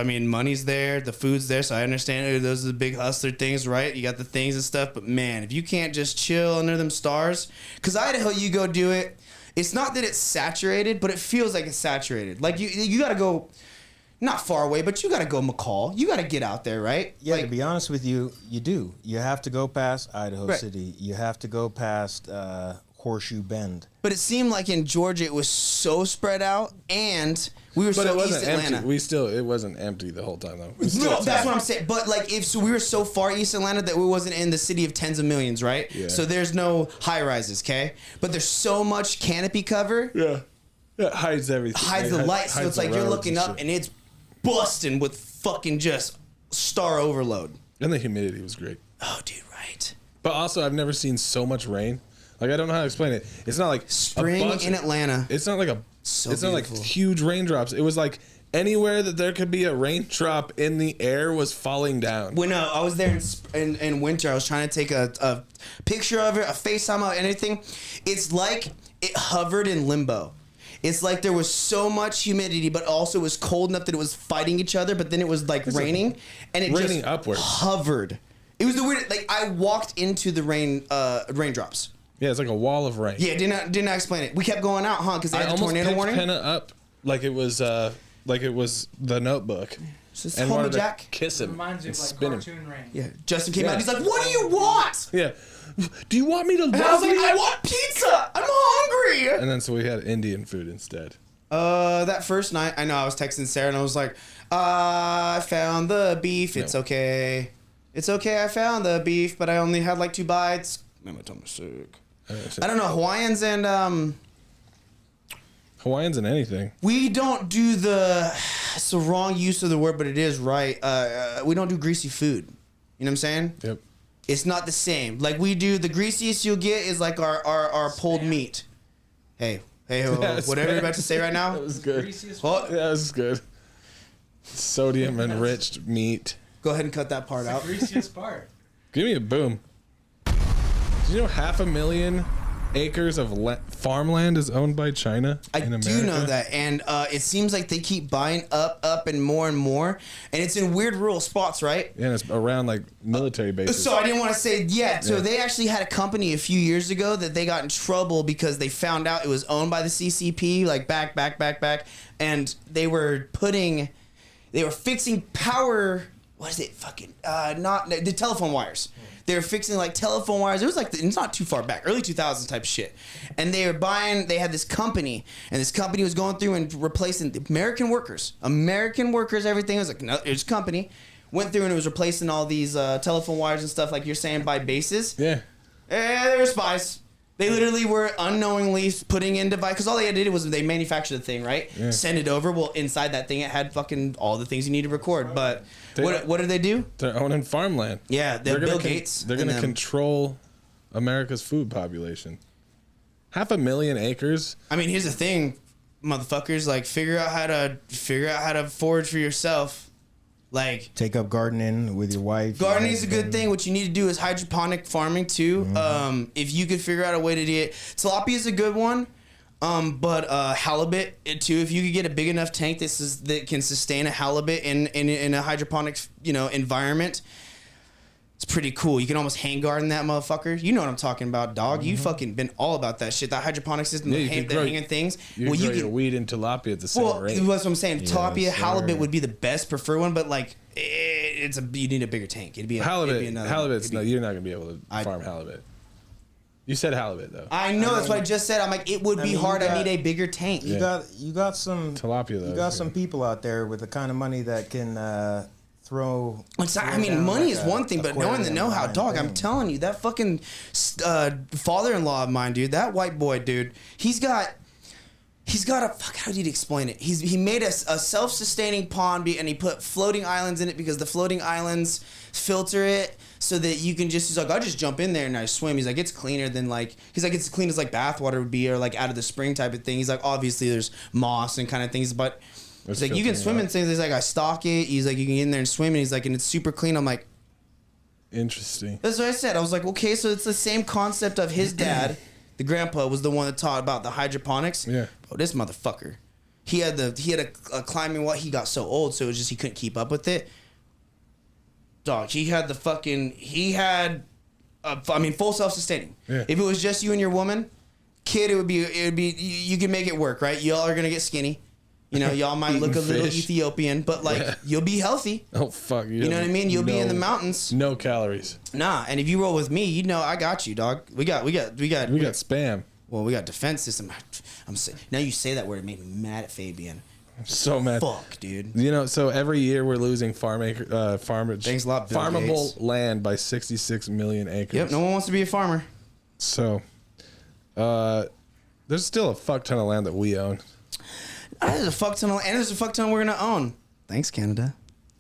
mean, money's there, the food's there, so I understand those are the big hustler things, right? You got the things and stuff, but man, if you can't just chill under them stars, because Idaho, you go do it, it's not that it's saturated, but it feels like it's saturated. Like, you got to go, not far away, but you got to go McCall. You got to get out there, right? Yeah, like, to be honest with you, you do. You have to go past Idaho Right. City. You have to go past Horseshoe Bend. but it seemed like in Georgia it was so spread out, and we were But so it wasn't East Atlanta. empty. It wasn't empty the whole time though. It was still No, that's packed. what I'm saying. But like, we were so far East Atlanta that we wasn't in the city of tens of millions, right? Yeah. So there's no high rises, okay? But there's so much canopy cover, Yeah. It hides everything. hides the light, so hides it's the like you're roads looking up shit. and it's busting with fucking just star overload. And the humidity was great. Oh, dude, right? But also, I've never seen so much rain. Like, I don't know how to explain it. It's not like Spring a bunch in of- Atlanta. It's not like a. So it's not beautiful. like huge raindrops. It was like anywhere that there could be a raindrop in the air was falling down. When I was there in winter, I was trying to take a picture of it, a FaceTime of anything. It's like it hovered in limbo. It's like there was so much humidity, but also it was cold enough that it was fighting each other. But then it was like raining, and it raining just upwards. hovered. It was the weird. Like I walked into the raindrops. Yeah, it's like a wall of rain. Yeah, didn't I explain it? We kept going out, huh? Because they I had the almost tornado picked warning. Penna up like it was The Notebook, Just and homie wanted Jack. to kiss him Reminds you and of like spin him. cartoon rain. Yeah, Justin came Yeah. out. He's like, "What do you want?" Yeah. Do you want me to And I was love like, you? "I want pizza. I'm hungry." And then so we had Indian food instead. That first night, I know I was texting Sarah and I was like, I found the beef. It's No. okay. It's okay. I found the beef, but I only had like 2 bites. Man, my tummy sick. I don't know. Hawaiians and Hawaiians in anything. We don't do it's the wrong use of the word, but it is right. We don't do greasy food. You know what I'm saying? Yep. It's not the same. Like we do, the greasiest you'll get is like our pulled meat. Hey, whatever you're about to say right now. That was good. Greasiest Well, That was good. Sodium enriched meat. go ahead and cut that part out. greasiest part. Give me a boom. Did you know 500,000 acres of farmland is owned by China I in America? do know that, and it seems like they keep buying up, and more, and it's in weird rural spots, right? Yeah, and it's around like military bases. So I didn't want to say So they actually had a company a few years ago that they got in trouble because they found out it was owned by the CCP, like back, and they were fixing power. What is it? Fucking not the telephone wires. They were fixing like telephone wires. It was like it's not too far back, early 2000s type of shit. And they had this company, and this company was going through and replacing the American workers. Everything was like no, it was a company. Went through and it was replacing all these telephone wires and stuff like you're saying by bases. Yeah. They were spies. They literally were unknowingly putting in device because all they did was they manufactured the thing, right? Yeah. Send it over. Well, inside that thing, it had fucking all the things you need to record. But what did they do? They're owning farmland. Yeah, They're Bill gonna Gates. They're going to control America's food population. 500,000 acres. I mean, here's the thing, motherfuckers. Like, figure out how to forage for yourself. Like, Take up gardening with your wife. gardening is a good thing. What you need to do is hydroponic farming too. If you could figure out a way to do it, tilapia is a good one. But halibut too. If you could get a big enough tank that can sustain a halibut in a hydroponic environment, it's pretty cool. You can almost hang garden that motherfucker. You know what I'm talking about, dog. You fucking been all about that shit. That hydroponic system, Yeah, the hanging things. You can grow your weed and tilapia at the same rate. That's what I'm saying. Tilapia, sir. halibut would be the best preferred one, but like you need a bigger tank. It'd be Halibut's no, you're not gonna be able to farm halibut. You said halibut though. I know that's what I just said. I'm like, it would be hard. I need a bigger tank. You got some Tilapia though. You got some people out there with the kind of money that can throw. I mean, money is one thing, but knowing the know-how, dog. I'm telling you, that fucking father-in-law of mine, dude. That white boy, dude. He's got a fuck. How did he explain it? He made a self-sustaining pond, and he put floating islands in it because the floating islands filter it so that you can just. He's like, I just jump in there and I swim. He's like, it's cleaner than like. He's like, it's clean as like bath water would be or like out of the spring type of thing. He's like, obviously there's moss and kind of things, but. He's like, you can swim in things. He's like, I stock it. He's like, you can get in there and swim. And he's like, and it's super clean. I'm like, interesting. that's what I said. I was like, okay, so it's the same concept of his dad. The grandpa was the one that taught about the hydroponics. Yeah. Bro, this motherfucker. He had a climbing wall. He got so old, so it was just he couldn't keep up with it. Dog, full self-sustaining. Yeah. If it was just you and your woman, kid, it would be you can make it work, right? Y'all are gonna get skinny. You know, y'all might look a little fish. Ethiopian, but like you'll be healthy. Oh fuck You know what I mean? You'll be in the mountains. No calories. Nah, and if you roll with me, you know I got you, dog. We got spam. well, we got defense system. Now you say that word, it made me mad at Fabian. I'm so mad. Fuck, dude. You know, so every year we're losing farmable Gates. land by 66 million acres. Yep, no one wants to be a farmer. So, there's still a fuck ton of land that we own. There's a fuck ton we're gonna own. Thanks, Canada.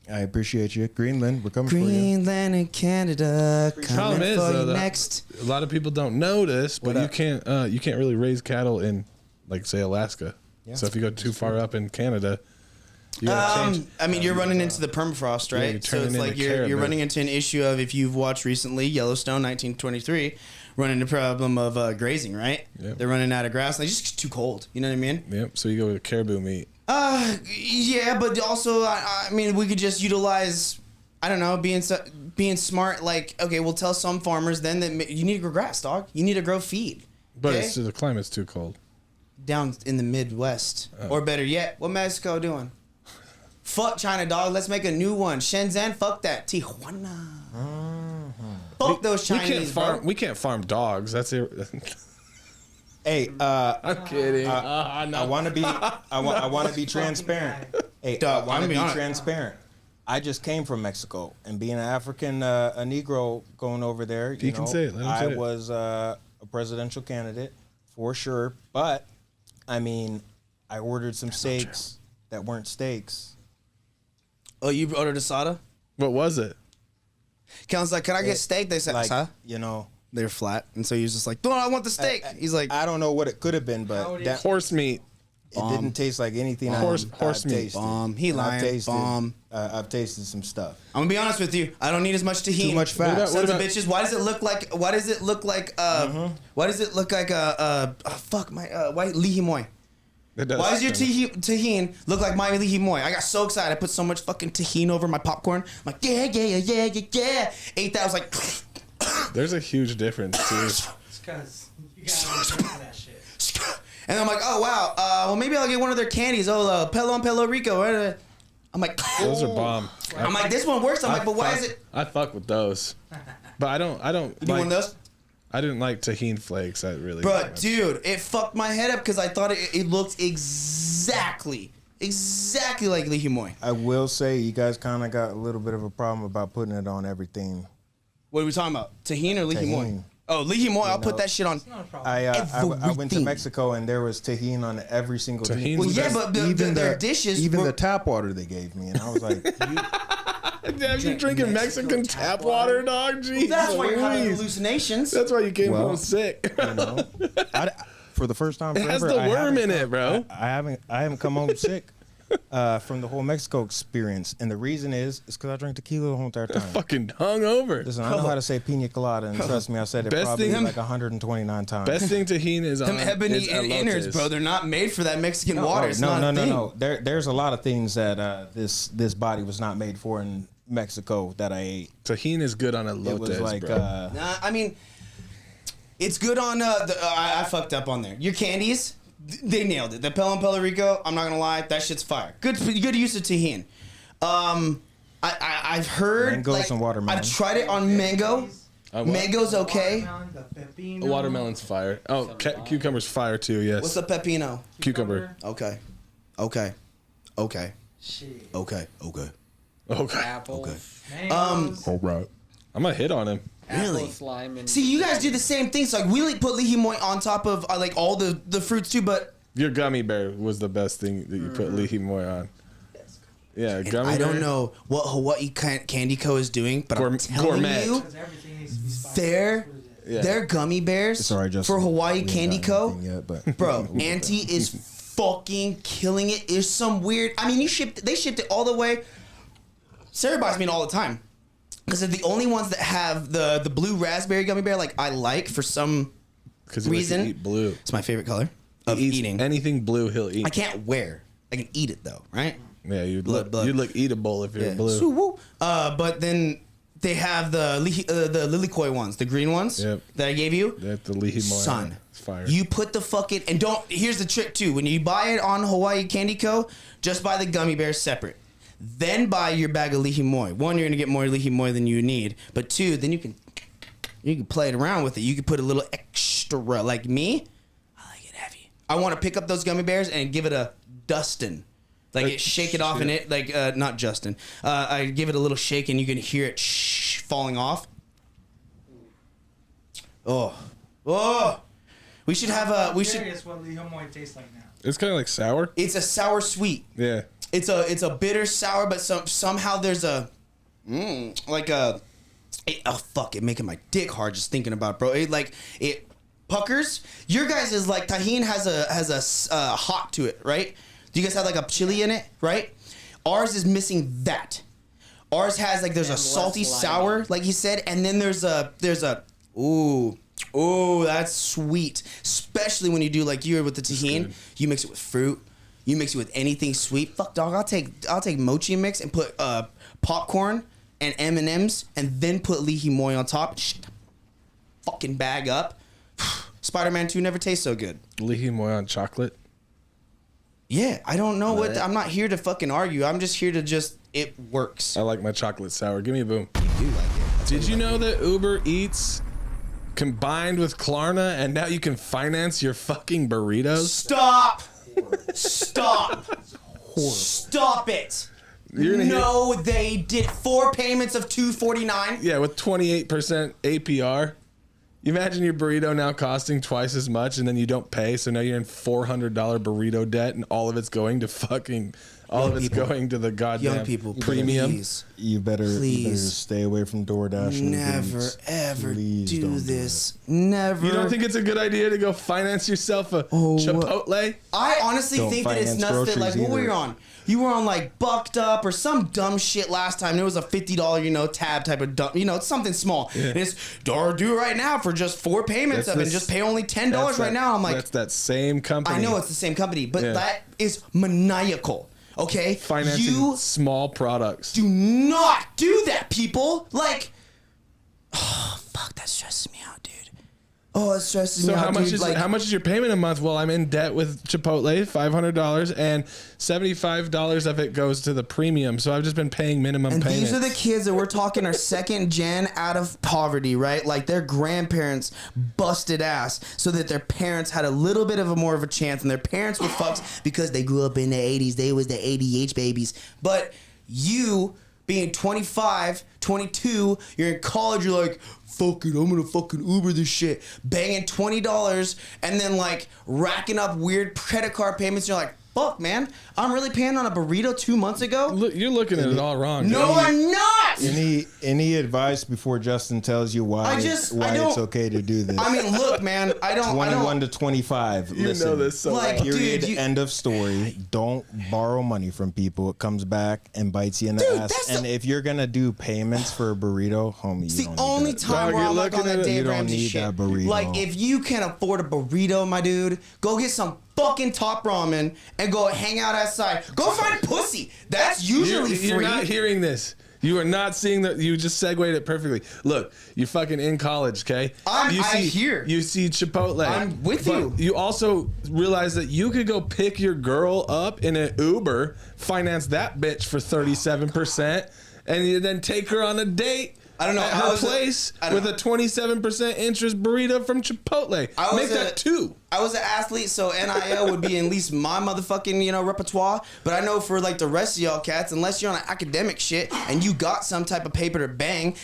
I appreciate you. Greenland, we're coming for you. Greenland and Canada Problem coming is, for though, you next. A lot of people don't know this, but you can't really raise cattle in, like, say, Alaska. Yeah. So if you go too far up in Canada, you gotta change. I mean, you're running into the permafrost, Yeah, right? you're So it's turning like into you're caribou. running into an issue of, if you've watched recently Yellowstone 1923, running into problem of grazing, right? Yep. They're running out of grass. It's just too cold. You know what I mean? Yep. So you go with caribou meat. Yeah, but also, I mean, we could just utilize, I don't know, being smart. Like, okay, we'll tell some farmers then that you need to grow grass, dog. You need to grow feed. But okay? the climate's too cold. Down in the Midwest. Or better yet, what Mexico doing? Fuck China, dog. Let's make a new one. Shenzhen, fuck that. Tijuana. Fuck those Chinese, bro. We can't farm dogs. That's it. Hey, I'm kidding. I want to be I want to be transparent. Hey, Dog, I want I'm to be be honest. transparent. I just came from Mexico, and being an African, a Negro going over there, You can say it, let him say I it. was a presidential candidate for sure. But I mean, I ordered some steaks that weren't steaks. Oh, you ordered asada? What was it? Kellen's like, can I get steak? They said, Like, huh? you know, They're flat. And so he was just like, no, I want the steak. He's like, I don't know what it could have been, How but it that, is. Horse meat. it didn't taste like anything Horse I've meat. tasted. Bomb. He And lying. I've tasted, Bomb. I've tasted some stuff. I'm gonna be honest with you. I don't need as much tahini. Too much fat. What about- Sons of bitches. Why does it look like? Why does it look like? Why does it look like fuck my why lihi moi? It does. Why does your tahini look like my lihi moi? I got so excited. I put so much fucking tahini over my popcorn. I'm like, yeah. Ate that. I was like, There's a huge difference too. It's because you gotta listen to that shit. and I'm like, oh wow. Well, maybe I'll get one of their candies. Oh, Pelo Rico. I'm like, Those are bomb. I'm like, this one works. I'm like, but why is it? I fuck with those, but I don't. You do one of those? I didn't like tahini flakes. I really. Bro, dude, it fucked my head up because I thought it looked exactly like lihi moi. I will say you guys kind of got a little bit of a problem about putting it on everything. What are we talking about? Tahini or lihi moi? Tahini. Oh, lihi moi. I'll put know. that shit on. It's not a problem. I went to Everything. Mexico and there was tahini on every single Tahini's thing. Well, the yeah, best. but their dishes. even were, the tap water they gave me, and I was like, Damn, you drinking Mexican tap water, dog? Jeez, that's why you're having Louise. hallucinations. That's why you came Well, home sick. you know, for the first time It forever, has the I worm haven't- in it, bro. I haven't come home sick from the whole Mexico experience, and the reason is because I drank tequila the whole entire time. Fucking hungover. Listen, I know how to say pina colada, and trust me, I said it Best probably thing- like 129 times. Best thing tahini is on Them ebony is innards, elotes. bro. They're not made for that Mexican No, water. It's no, not no, a no, thing. no. There's a lot of things that this body was not made for in Mexico that I ate. Tahini is good on elotes, It was like bro. Nah, I mean, it's good on. I fucked up on there. Your candies, they nailed it. The Pelo Rico, I'm not gonna lie, that shit's fire. Good use of tahini. I've heard Mangoes like, and watermelon. I've tried it on mango. what? Mango's okay. Watermelon, the pepino, A watermelon's fire. Oh, cucumber's fire too. Yes. What's the pepino? Cucumber. Okay. Shit. Okay. Okay. Apples. Mangoes. All right. I'm gonna hit on him. Really? Apple slime and See, you guys do the same thing. So like, we put lihi moi on top of like all the fruits too, but Your gummy bear was the best thing that you put lihi moi on. Yeah, and gummy I bear. don't know what Hawaii Candy Co. is doing, but I'm telling Gourmet. you, Because everything needs to be spicy. Yeah. their gummy bears Sorry, Justin. for Hawaii We ain't Candy got Co. anything yet, but Bro, Auntie is fucking killing it. There's some weird. I mean, they shipped it all the way. Sarah buys me it all the time because they're the only ones that have the blue raspberry gummy bear. Like I like for some Because reason. eat blue. It's my favorite color of He eats eating. anything blue, he'll eat. I can't wear. I can eat it though, right? Yeah, you'd Blood, look blood. you'd look eatable if you're Yeah. blue. So, woo. But then they have the lilikoi ones, the green ones Yep. that I gave you. That's the lihi moi. Son, It's fire. you put the fucking and don't. Here's the trick too. When you buy it on Hawaii Candy Co., just buy the gummy bears separate. Then buy your bag of lihi moi. One, you're gonna get more lihi moi than you need. But two, then you can play it around with it. You can put a little extra. Like me, I like it heavy. I want to pick up those gummy bears and give it a dustin'. Like shake it off in it, like not Justin. I give it a little shake and you can hear it falling off. Oh, we should have a. We I'm should. curious what liho moi tastes like now. It's kind of like sour. It's a sour sweet. Yeah. It's a bitter sour, but somehow there's a like a. Oh fuck! It making my dick hard just thinking about it, bro. It puckers. Your guys is like tahini has a hot to it, right? Do you guys have like a chili in it, right? Ours is missing that. Ours has like there's a And salty less sour, limey. like you said, and then there's a ooh that's sweet. Especially when you do like you with the tahini, you mix it with fruit, you mix it with anything sweet. Fuck dog, I'll take mochi mix and put popcorn and M&Ms and then put lihi moi on top. Fucking bag up. Spider-Man 2 never tastes so good. Lihi moi on chocolate. Yeah, I don't know what. Right. I'm not here to fucking argue. I'm just here to it works. I like my chocolate sour. Give me a boom. You like it. Did you know that Uber Eats combined with Klarna and now you can finance your fucking burritos? Stop! Stop! Stop it! You're gonna No, they did 4 payments of $249. Yeah, with 28% APR. You imagine your burrito now costing twice as much, and then you don't pay, so now you're in $400 burrito debt, and all of it's going to going to the goddamn Young people, premium. please. You better stay away from DoorDash. Never, ever do this. Never. You don't think it's a good idea to go finance yourself a Chipotle? I honestly Don't think that it's finance nuts that, like, groceries what were either. you on? You were on, like, Bucked Up or some dumb shit last time. It was a $50, tab type of dumb, it's something small. Yeah. And it's, or do it right now for just 4 payments and just pay only $10 right now. I'm like, that's that same company. I know it's the same company, but Yeah. that is maniacal. Okay? Financing You small products. do not do that, people. Like, oh, fuck, that stresses me out, dude. Oh, it stresses me So out, how much dude. is Like, how much is your payment a month? Well, I'm in debt with Chipotle, $500, and $75 of it goes to the premium. So I've just been paying minimum and payments. these are the kids that we're talking are second gen out of poverty, right? Like their grandparents busted ass so that their parents had a little bit of a more of a chance, and their parents were fucks because they grew up in the 80s. They was the ADH babies. But you being 25, 22, you're in college, you're like, fuck it, I'm gonna fucking Uber this shit. Banging $20 and then like racking up weird credit card payments. You're like, fuck, man, I'm really paying on a burrito 2 months ago? Look, you're looking at it all wrong. No, dude. I'm not! Any advice before Justin tells you why I don't- it's okay to do this? I mean, look, man, I don't. 21 to 25. You listen, know this so Like, well. Period. dude, End of story. Don't borrow money from people. It comes back and bites you in the Dude, ass. that's And if you're gonna do payments for a burrito, homie, It's you the don't only need that. time Dog, where you're I'm like on looking that at it, Dave you don't Ramsey need shit. that burrito. Like, if you can afford a burrito, my dude, go get some fucking Top Ramen and go hang out outside. Go find pussy. That's usually You're free. not hearing this. You are not seeing that. You just segued it perfectly. Look, you're fucking in college, okay? I'm you here. You see Chipotle. I'm with But you. You also realize that you could go pick your girl up in an Uber, finance that bitch for 37%, and you then take her on a date. I don't know. At I her was a- place I don't with know. a 27% interest burrito from Chipotle. I was Make that 2. I was an athlete, so NIL would be at least my motherfucking, repertoire. But I know for like the rest of y'all cats, unless you're on an academic shit and you got some type of paper to bang,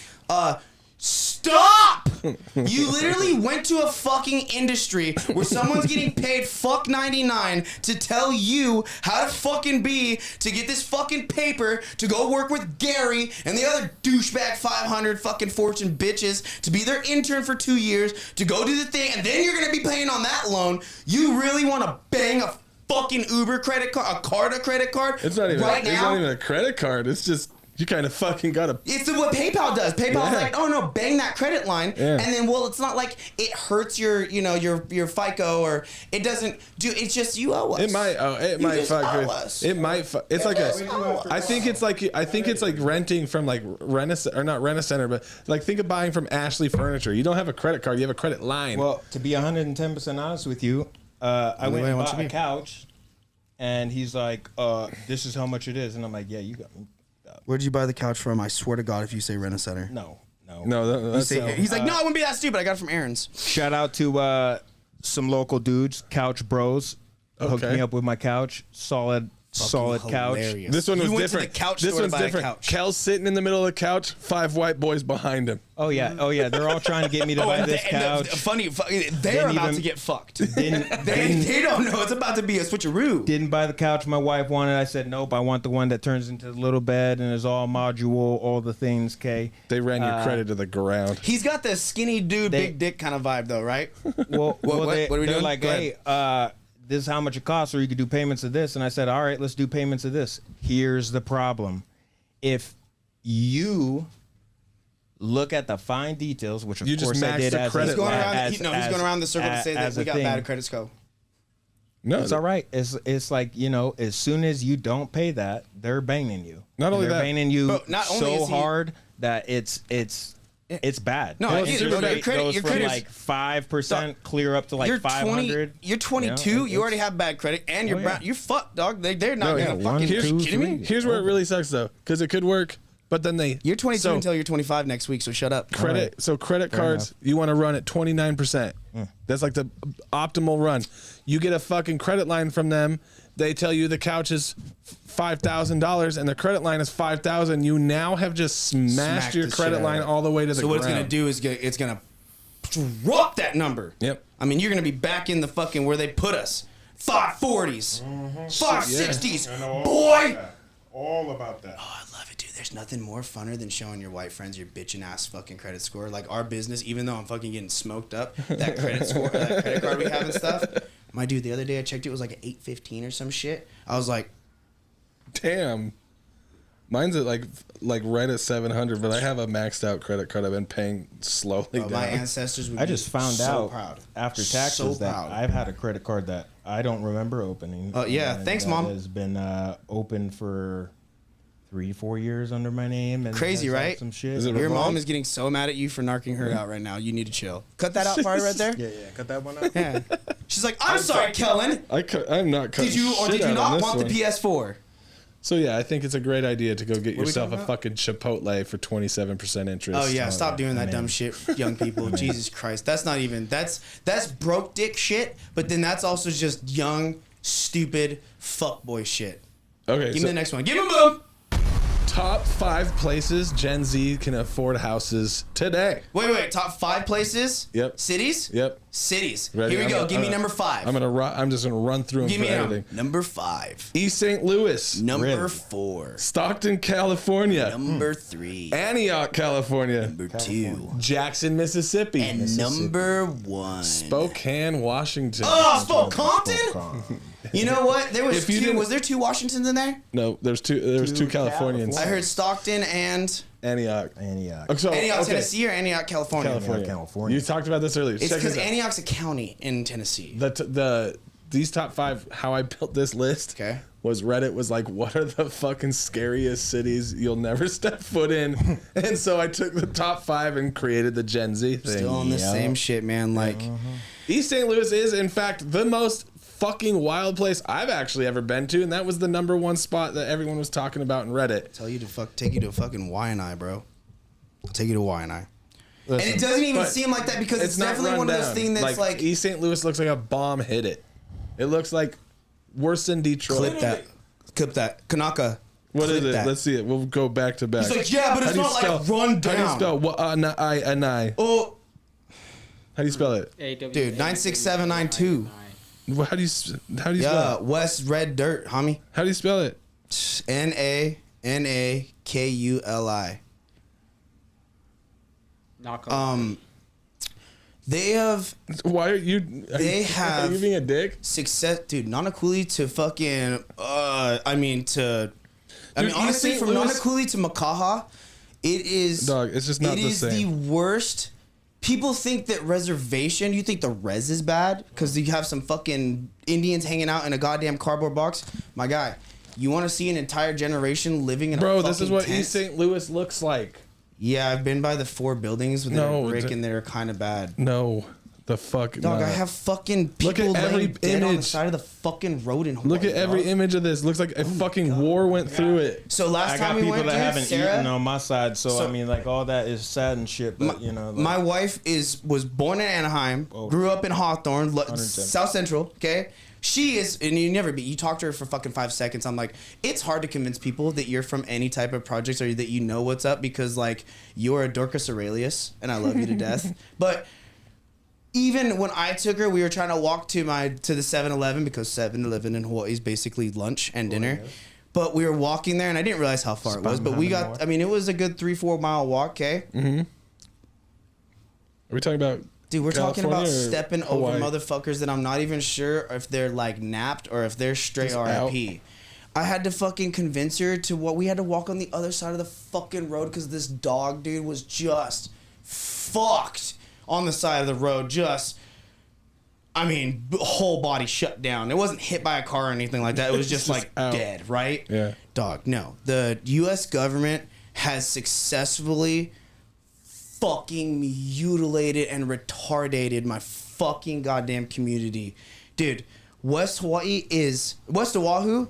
stop! You literally went to a fucking industry where someone's getting paid fuck 99 to tell you how to fucking be to get this fucking paper to go work with Gary and the other douchebag 500 fucking fortune bitches to be their intern for 2 years to go do the thing, and then you're gonna be paying on that loan. You really want to bang a fucking Uber credit card, a credit card? It's not even. right It's now. not even a credit card. It's just you kind of fucking gotta. It's what PayPal does. PayPal's Yeah. like, oh no, bang that credit line, Yeah. and then it's not like it hurts your FICO, or it doesn't do. It's just you owe us. It might. Oh, it You might just fuck. owe with- us. It might. It's like just a. owe us. I think it's like renting from like or not Rent-A-Center, but like think of buying from Ashley Furniture. You don't have a credit card. You have a credit line. Well, to be 110% honest with you, I went way I and want bought you a to be. couch, and he's like, "This is how much it is," and I'm like, "Yeah, you got me." Where'd you buy the couch from? I swear to God, if you say Rent-A-Center. No. no, that's He's like, no, I wouldn't be that stupid. I got it from Aaron's. Shout out to some local dudes, Couch Bros, hooked Okay. me up with my couch. Solid couch. hilarious. This one was You went to different. the couch this store to one's buy a different. couch. Kel's sitting in the middle of the couch. 5 white boys behind him. Oh yeah. They're all trying to get me to buy this couch. Funny, they're Didn't about even- to get fucked. Didn't They don't know it's about to be a switcheroo. didn't buy the couch my wife wanted. I said nope. I want the one that turns into a little bed and is all module, all the things. Okay. They ran your credit to the ground. He's got the skinny dude, They- big dick kind of vibe, though, right? Well, what are we they're doing? like, Go hey, this is how much it costs, or you could do payments of this. And I said, all right, let's do payments of this. Here's the problem: if you look at the fine details, which of You just course I maxed did the as credit He's going line. around. He's going around the circle to say that as we a got thing. bad credit score. No, It's all right. It's like, as soon as you don't pay that, they're banging you. Not only they're that, banging you but not only so is he- hard that it's bad. No, It your goes credit- your from credit's- like 5% clear up to like You're 500. You're 22. You know, You already have bad credit, and you're yeah. brown. You're fucked, dog. They're not No, yeah, gonna one, fucking. here's- Are you kidding me? Here's where it really sucks though, because it could work, but then they. You're 22 so until you're 25 next week. So shut up. credit. Alright. So credit cards, you want to run at 29%. That's like the optimal run. You get a fucking credit line from them. They tell you the couch is $5,000 and the credit line is $5,000. You now have just smashed Smacked your the credit shit out line of it. all the way to the So what ground. it's gonna do is it's gonna drop that number. Yep. I mean, you're gonna be back in the fucking where they put us. 540s, 560s, boy. All about that. Oh, I love it, dude. There's nothing more funner than showing your white friends your bitchin' ass fucking credit score. Like our business, even though I'm fucking getting smoked up, that credit score, that credit card we have and stuff. My dude, the other day I checked, it was like an 815 or some shit. I was like, damn. Mine's at like right at 700, but I have a maxed out credit card I've been paying slowly down. my ancestors would I be just found so out proud. after taxes that proud. I've had a credit card that I don't remember opening. Oh, yeah. and Thanks, that Mom. Has been open for 3-4 years under my name. And Crazy, has had right? Some shit. Is it Your revolved? mom is getting so mad at you for narking her out right now. You need to chill. Cut that out part right there. Yeah. Cut that one out. Yeah. She's like, I'm sorry, Kellen. I'm not cutting Did you or shit did you out on not this want one. the PS4? So yeah, I think it's a great idea to go get What are we yourself a talking fucking Chipotle for 27% interest. Oh yeah, stop doing that I dumb mean- shit, young people. Jesus Christ, that's not even that's broke dick shit. But then that's also just young, stupid fuckboy shit. Okay, Give me so the next one. Give him boom. top 5 places Gen Z can afford houses today. Wait. Top 5 places. Yep. Cities. Yep. Cities. Ready? Here we go. Give me I'm number 5. I'm just gonna run through them Give for me editing. number 5. East St. Louis, Number Really? 4. Stockton, California, Number 3. Antioch, California, Number 2. Jackson, Mississippi, And number 1. Spokane, Washington. Oh, Spokane. You know what? There was If you 2. didn't- Was there 2 Washingtons in there? No, there's two Californians. I heard Stockton and Antioch. Antioch. Oh, so, Antioch, okay. Tennessee, or Antioch, California. California. California. You talked about this earlier. It's Check because this out. Antioch's a county in Tennessee. These top 5, how I built this list. Okay. Was Reddit was like, what are the fucking scariest cities you'll never step foot in? And so I took the top 5 and created the Gen Z thing. Still on the Yeah. same shit, man. Like, East St. Louis is, in fact, the most fucking wild place I've actually ever been to, and that was the number 1 spot that everyone was talking about in Reddit. take you to fucking Y&I, bro. I'll take you to Y&I. And Listen, it doesn't even But seem like that because it's not definitely run one of those down. things that's like East St. Louis looks like a bomb hit it. It looks like worse than Detroit. clip that. Kanaka. What is clip it? that. Let's see it. We'll go back to back. He's like, yeah, but it's How do you not like spell- run How do you down. spell I? Oh, How do you spell it? dude, 96792. How do you spell Yeah, it? West Red Dirt, homie. How do you spell it? NANAKULI. Knock on. They have Why are you? They Are have- you being a dick? success, dude. Nanakuli to fucking. I mean, honestly, St. from Louis- Nanakuli to Makaha, it is. Dog, it's just not it the is same. the worst. People think that reservation. You think the res is bad because you have some fucking Indians hanging out in a goddamn cardboard box. My guy, you want to see an entire generation living in a Bro, fucking this is what tent? East St. Louis looks like. Yeah, I've been by the 4 buildings that No, are brick and they're kind of bad. No, the fuck. Dog, no. I have fucking Look people at every laying dead on the image. side of the fucking road in Hawaii. Look at every dog. image of this. Looks like a fucking war went through it. So last I time got we people went, that dude, haven't Sarah, eaten on my side, so I mean, like all that is sad and shit. But you know, like, my wife was born in Anaheim, grew up in Hawthorne, South Central. Okay, she is, and you talk to her for fucking 5 seconds. I'm like, it's hard to convince people that you're from any type of projects or that you know what's up because like you're a Dorcas Aurelius, and I love you to death. But even when I took her, we were trying to walk to the 7-Eleven because 7-Eleven in Hawaii is basically lunch and dinner. But we were walking there, and I didn't realize how far it was. But we got, I mean, it was a good 3-4 mile walk. Okay. Are we talking about? Dude, we're talking about California or stepping Hawaii? over motherfuckers that I'm not even sure if they're like napped or if they're straight Just RIP. I had to fucking convince her to what we had to walk on the other side of the fucking road because this dog, dude, was just fucked on the side of the road. I mean, whole body shut down. It wasn't hit by a car or anything like that. It was just like out. dead, right? Yeah. Dog, no. The U.S. government has successfully fucking mutilated and retarded my fucking goddamn community. Dude, West Oahu,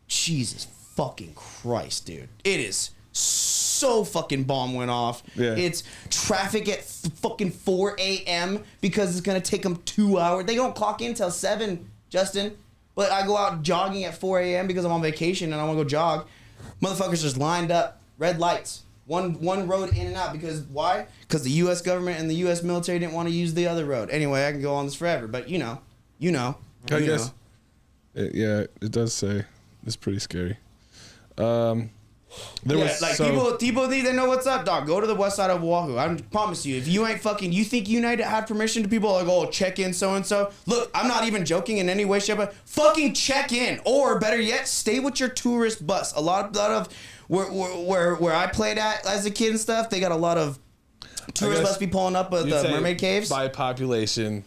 Jesus fucking Christ, dude. It is so fucking bomb went off. Yeah. It's traffic at fucking 4 a.m. because it's going to take them 2 hours. They don't clock in till 7, Justin. But I go out jogging at 4 a.m. because I'm on vacation and I want to go jog. Motherfuckers just lined up, red lights. One road in and out. Because why? Because the U.S. government and the U.S. military didn't want to use the other road. Anyway, I can go on this forever, but you know. I guess. It does say it's pretty scary. People need to know what's up, dog. Go to the west side of Oahu. I promise you, if you ain't fucking, you think United had permission to people like, oh, check in so and so. Look, I'm not even joking in any way, shape, but fucking check in, or better yet, stay with your tourist bus. A lot of where I played at as a kid and stuff, they got a lot of tourist bus be pulling up at the mermaid caves. By population,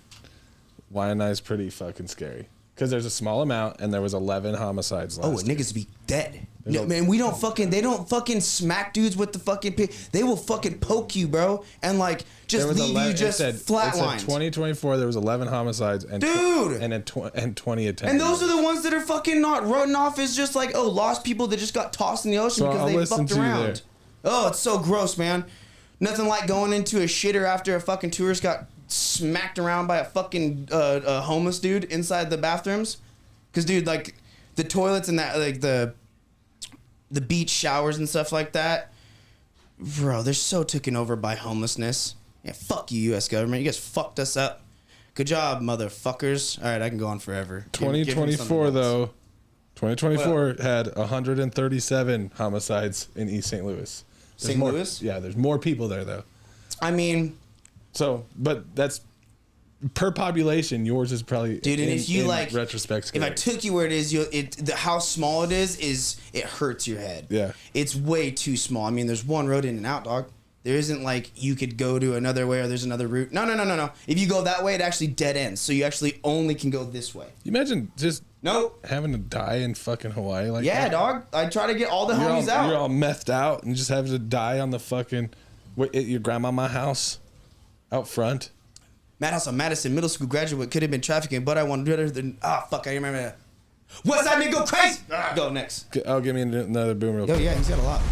Waianae is pretty fucking scary. Because there's a small amount, and there was 11 homicides last year. Niggas be dead. No, man, they don't fucking smack dudes with the fucking pig. They will fucking poke you, bro, and like just leave you just flatlined. It said 2024, there was 11 homicides and dude, and 20 attempts. And those are the ones that are fucking not running off as just like lost people that just got tossed in the ocean because they fucked around. Oh, it's so gross, man. Nothing like going into a shitter after a fucking tourist got smacked around by a fucking homeless dude inside the bathrooms. Because, dude, like the toilets and that, like the beach showers and stuff like that, bro, they're so taken over by homelessness. Yeah, fuck you, U.S. government. You guys fucked us up. Good job, motherfuckers. All right, I can go on forever. 2024 though, 2024 had 137 homicides in East St. Louis. St. Louis? Yeah, there's more people there though. I mean, so, but that's per population. Yours is probably, dude. And if you like retrospect, scary. If I took you where it is, how small it is it hurts your head. Yeah, it's way too small. I mean, there's one road in and out, dog. There isn't like you could go to another way or there's another route. No. If you go that way, it actually dead ends. So you actually only can go this way. You imagine just having to die in fucking Hawaii like that? Dog. I try to get all the homies out. You're all methed out and just having to die on the fucking at your grandmama's house out front. Madhouse on Madison Middle School graduate could have been trafficking, but I wanted better than fuck. I remember that. What's that nigga go crazy? Go next. Oh, give me another boom real quick. Oh yeah, he's got a lot.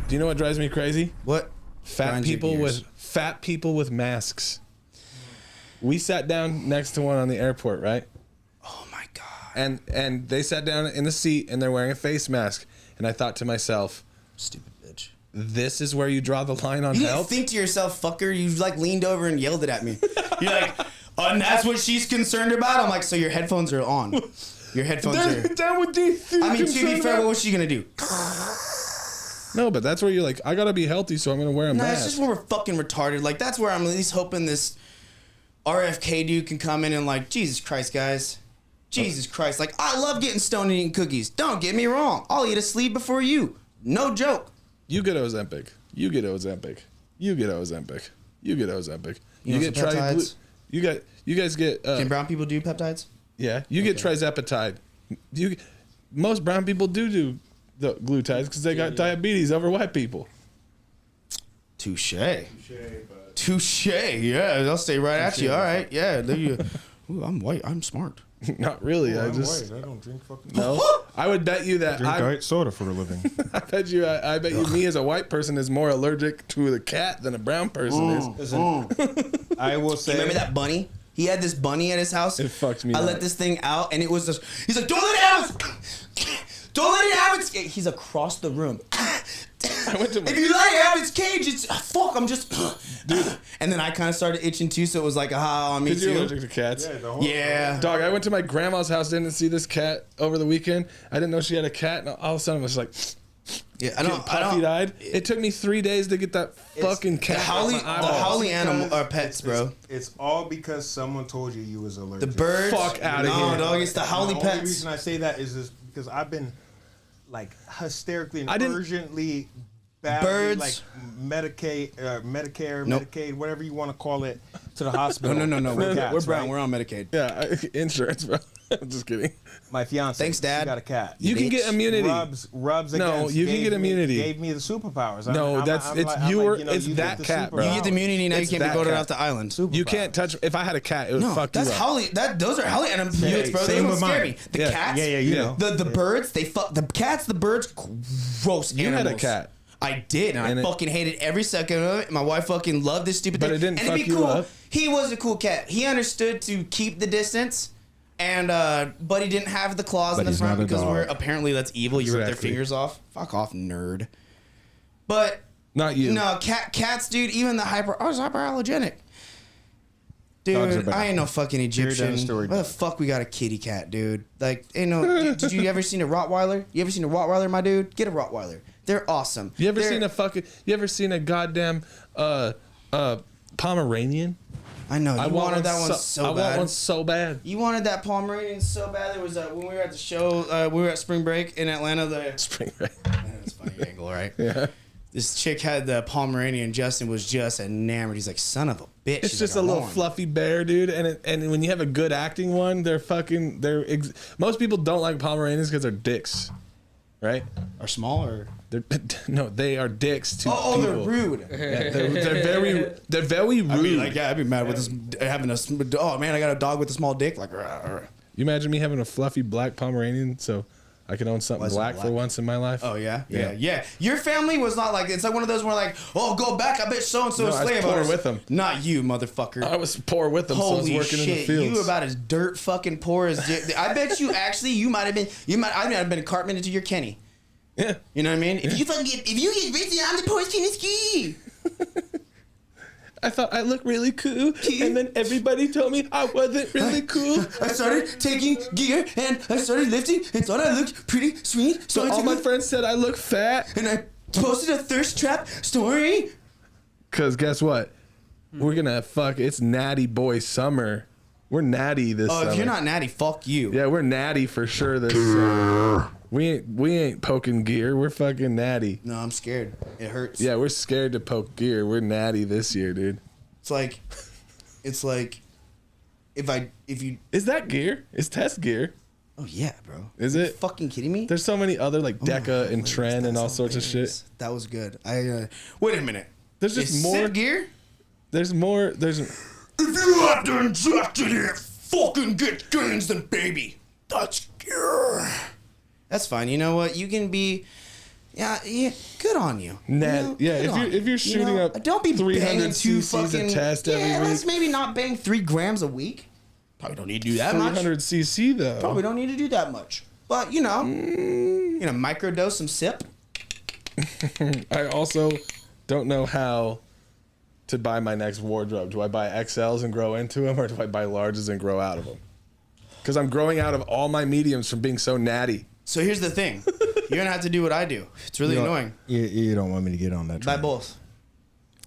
Do you know what drives me crazy? What? Fat people with masks. We sat down next to one on the airport, right? Oh my god. And they sat down in the seat and they're wearing a face mask. And I thought to myself, stupid bitch. This is where you draw the line on you health? You think to yourself, fucker, you like leaned over and yelled it at me. You're like, and that's what she's concerned about? I'm like, so your headphones are on. Your headphones are down with these. I mean, to be fair, what was she gonna do? No, but that's where you're like, I gotta be healthy, so I'm gonna wear a mask. It's just when we're fucking retarded. Like, that's where I'm at least hoping this RFK dude can come in and like, Jesus Christ, guys. Jesus Christ. Like, I love getting stoned and eating cookies. Don't get me wrong. I'll eat a sleeve before you. No joke. You get Ozempic. You get Ozempic. You get Ozempic. You get Ozempic. You get peptides. You guys get. Can brown people do peptides? Yeah, you get trizepatide. Most brown people do the glutides because they got diabetes over white people. Touche. Yeah, they'll stay right at you. All right. Yeah. Ooh, I'm white. I'm smart. Not really. I'm white. I don't drink fucking. No. I would bet you that I drink diet soda for a living. I bet you me as a white person is more allergic to the cat than a brown person is. Listen, I will say. You remember that bunny? He had this bunny at his house. It fucked me up. I let this thing out, and it was just. He's like, don't let it out. Don't let it have its. He's across the room. If you let it have its cage, it's fuck. I'm just, dude. And then I kind of started itching too, so it was like, on me too. You're allergic to cats. Yeah. Dog, I went to my grandma's house, didn't see this cat over the weekend. I didn't know she had a cat, and all of a sudden I was like, puffy-eyed. It took me 3 days to get that fucking cat. The Holly animal are pets, bro. It's all because someone told you was allergic. The birds. Fuck out of here. No, dog. It's the Holly pets. The only reason I say that is just because I've been like hysterically and urgently badly, like Medicaid, whatever you want to call it, to the hospital. No. We're brown. Right? We're on Medicaid. Yeah, insurance, bro. I'm just kidding. My fiance. Thanks, Dad. She got a cat. You can get immunity. Rubs. No, you can get immunity. Gave me the superpowers. It's that cat, bro. You get the immunity now. You can't be voted off the island. You can't touch. If I had a cat, it would fuck you up. That's Holly. Those are Holly animals, bro. They don't scare me. The cats. Yeah, you know. The birds. They fuck the cats. The birds. Gross animals. You had a cat. I did, and I fucking hated every second of it. My wife fucking loved this stupid thing. But it didn't fuck you up. He was a cool cat. He understood to keep the distance, and but he didn't have the claws in the front because apparently that's evil. You rip their fingers off. Fuck off, nerd. But Not you. no, cats, dude. Even the hyperallergenic. Dogs are Dude, better. I ain't no fucking Egyptian. story Why the dog. fuck we got a kitty cat, dude? Like, ain't no. Did you ever seen a Rottweiler? You ever seen a Rottweiler, my dude? Get a Rottweiler. They're awesome. You ever seen a goddamn Pomeranian? I know. You wanted that one so bad. I want one so bad. You wanted that Pomeranian so bad. There was when we were at the show. We were at spring break in Atlanta. Spring break. That's a funny angle, right? Yeah. This chick had the Pomeranian. Justin was just enamored. He's like, son of a bitch. It's She's just like a little horn. fluffy bear, dude. And when you have a good acting one, most people don't like Pomeranians because they're dicks, right? Or small or. No, they are dicks to Oh, people. they're rude. Yeah, they're very rude. I'd be like, yeah, I'd be mad with this having a. Oh man, I got a dog with a small dick. Like, You imagine me having a fluffy black Pomeranian so I can own something Why is it black black? for once in my life? oh yeah, Yeah. yeah. Your family was not like it's like one of those where like, oh, go back. I bet so and so No, I was slave poor owners. with them. Not you, motherfucker. I was poor with them, so I was Holy working in the shit, fields. you about as dirt fucking poor as. I bet you actually you might have been. I might have been cartman into your Kenny. Yeah. You know what I mean? If you get rich, then I'm the poorest king in ski. I thought I looked really cool, and then everybody told me I wasn't really cool. I started taking gear and I started lifting and thought I looked pretty sweet. So I all took my a- friends said I look fat. and I posted a thirst trap story. Cause guess what? We're gonna it's natty boy summer. We're natty this summer. Oh, if you're not natty, fuck you. Yeah, we're natty for sure this summer. We ain't poking gear. We're fucking natty. No, I'm scared. It hurts. Yeah, we're scared to poke gear. We're natty this year, dude. It's like if you. Is that gear? Is test gear? Oh yeah, bro. Is Are you it? fucking kidding me? There's so many other like Deca and Trend and all sorts of shit. That was good. Wait a minute. There's just Is more Sid gear. There's more. There's If you have to inject it, it fucking get gains, then baby. That's gear. That's fine. You know what? You can be. Yeah. Good on you. Nah, yeah, good if on you're you. shooting know, up don't be 300 banging two cc's a fucking test every let's week. maybe not bang 3 grams a week. Probably don't need to do that much. 300 cc though. Probably don't need to do that much. But you know, microdose some sip. I also don't know how to buy my next wardrobe. Do I buy XLs and grow into them, or do I buy larges and grow out of them? Because I'm growing out of all my mediums from being so natty. So here's the thing. You're gonna have to do what I do. It's really annoying. You don't want me to get on that Buy train. both.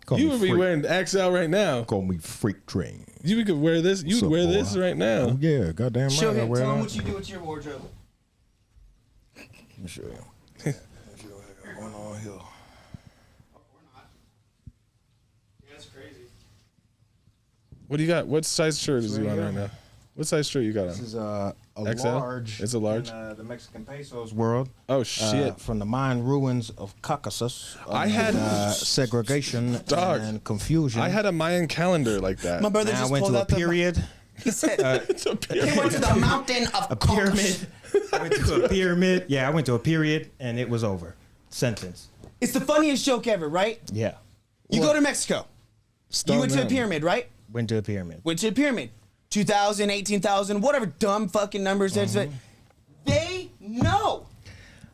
Call You me would be freak. wearing XL right now. Call me freak train. You could wear this. You What's would up, wear boy? this right now. Oh, yeah, goddamn right. Show I him. wear Tell him that. what you do with your wardrobe. Let me show you. Let me show you what I got going on here. Yeah, it's crazy. What do you got? What size shirt is you on right now? What size shirt you got This on? is a XL? large. It's a large? In, the Mexican pesos world. Oh shit! From the Mayan ruins of Caucasus. I had- segregation Dog. and confusion. I had a Mayan calendar like that. My brother And I just went pulled to a out the period. He said It's a he pyramid. went to the mountain of A pyramid. I went to a pyramid. Yeah, I went to a period, and it was over. Sentence. It's the funniest joke ever, right? Yeah. You go to Mexico. Stone You went to a Mountain. pyramid, right? Went to a pyramid. Went to a pyramid. 2,000, 18,000, whatever dumb fucking numbers there's. They know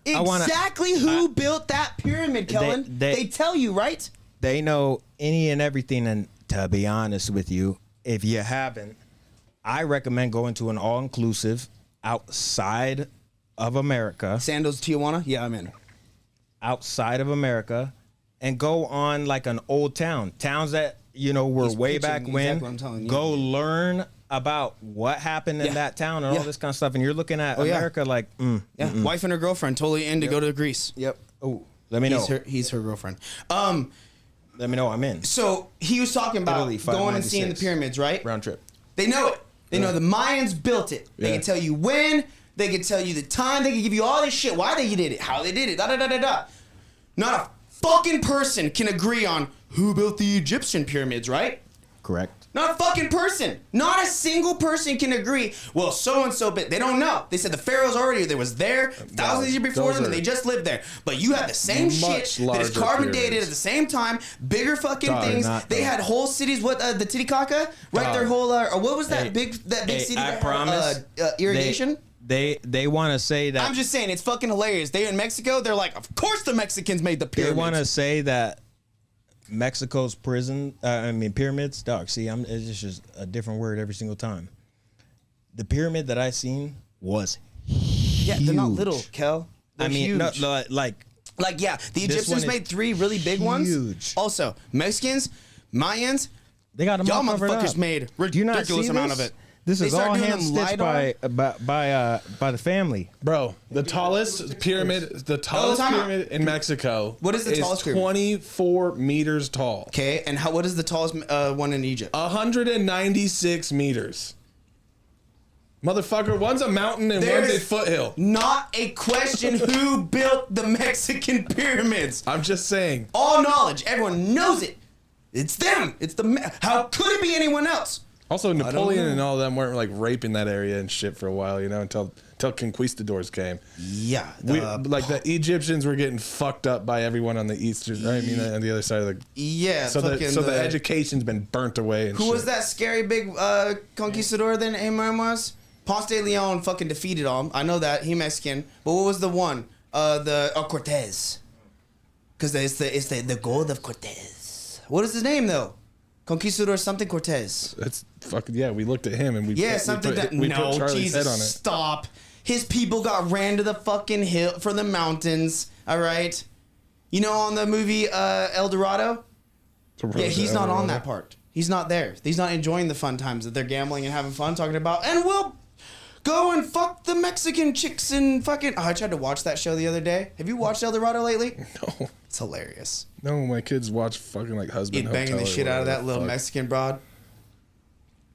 wanna- exactly who built that pyramid, Kellen. they- They tell you, right? They know any and everything, and to be honest with you, if you haven't, I recommend going to an all-inclusive outside of America. Sandals, Tijuana? Yeah, I'm in. Outside of America, and go on like an old town. Towns that, were He's way pitching back exactly when. what I'm telling you. Go learn about what happened in Yeah. that town and Yeah. all this kind of stuff. And you're looking at Oh, yeah. America like, Yeah, wife and her girlfriend totally in to go to Greece. yep. Oh, let me know. He's her girlfriend. Let me know I'm in. So he was talking about Italy, going and seeing the 596. pyramids, right? Round trip. They know it. They know the Mayans built it. They Yeah. can tell you when. They can tell you the time. They can give you all this shit. Why they did it. How they did it. Da da da da da. Not a fucking person can agree on who built the Egyptian pyramids, right? Correct. Not a fucking person. Not a single person can agree. Well, so and so, but they don't know. They said the pharaohs already was there thousands of years before those them, and are they just lived there. But you have the same much shit that is larger carbon dated pyramids. at the same time, bigger fucking Dog, things. not They though. had whole cities. What the Titicaca, right? Dog. Their whole or what was that Hey, big hey, city? I that had, promise irrigation. They want to say that. I'm just saying, it's fucking hilarious. They're in Mexico. They're like, of course the Mexicans made the They pyramids. want to say that Mexico's pyramids. Dog. See, it's just a different word every single time. The pyramid that I seen was Yeah, they're not little, Kel. They're huge. Like, yeah, the Egyptians made 3 really big ones. Also, Mexicans, Mayans, they got them y'all all covered motherfuckers up. made Do you not ridiculous see amount this? of it. This They is start all doing hand them stitched by the family. Bro, the tallest pyramid in Mexico. What is the tallest pyramid? 24 meters tall. Okay, and what is the tallest one in Egypt? 196 meters. Motherfucker, one's a mountain and one's a foothill. Not a question who built the Mexican pyramids. I'm just saying. All knowledge, everyone knows it. It's them. How could it be anyone else? Also, Napoleon and all of them weren't like raping that area and shit for a while, you know, until conquistadors came. Yeah. The Egyptians were getting fucked up by everyone on the eastern, right? I mean, on the other side of the. Yeah. So the education's been burnt away. And who was that scary big conquistador then? Amon was Ponce de Leon fucking defeated him. I know that he Mexican. But what was the one? Cortez. Because it's the gold of Cortez. What is his name though? Conquistador something Cortez. That's fucking yeah. We looked at him and we put Charlie's head on it. Stop. His people got ran to the fucking hill for the mountains. All right. You know, on the movie El Dorado. Yeah, he's not on that part. He's not there. He's not enjoying the fun times that they're gambling and having fun talking about. And we'll go and fuck the Mexican chicks and fucking. Oh, I tried to watch that show the other day. Have you watched El Dorado lately? No. It's hilarious. No, my kids watch fucking like Husband He'd Hotel. banging the shit out of that little fuck. Mexican broad.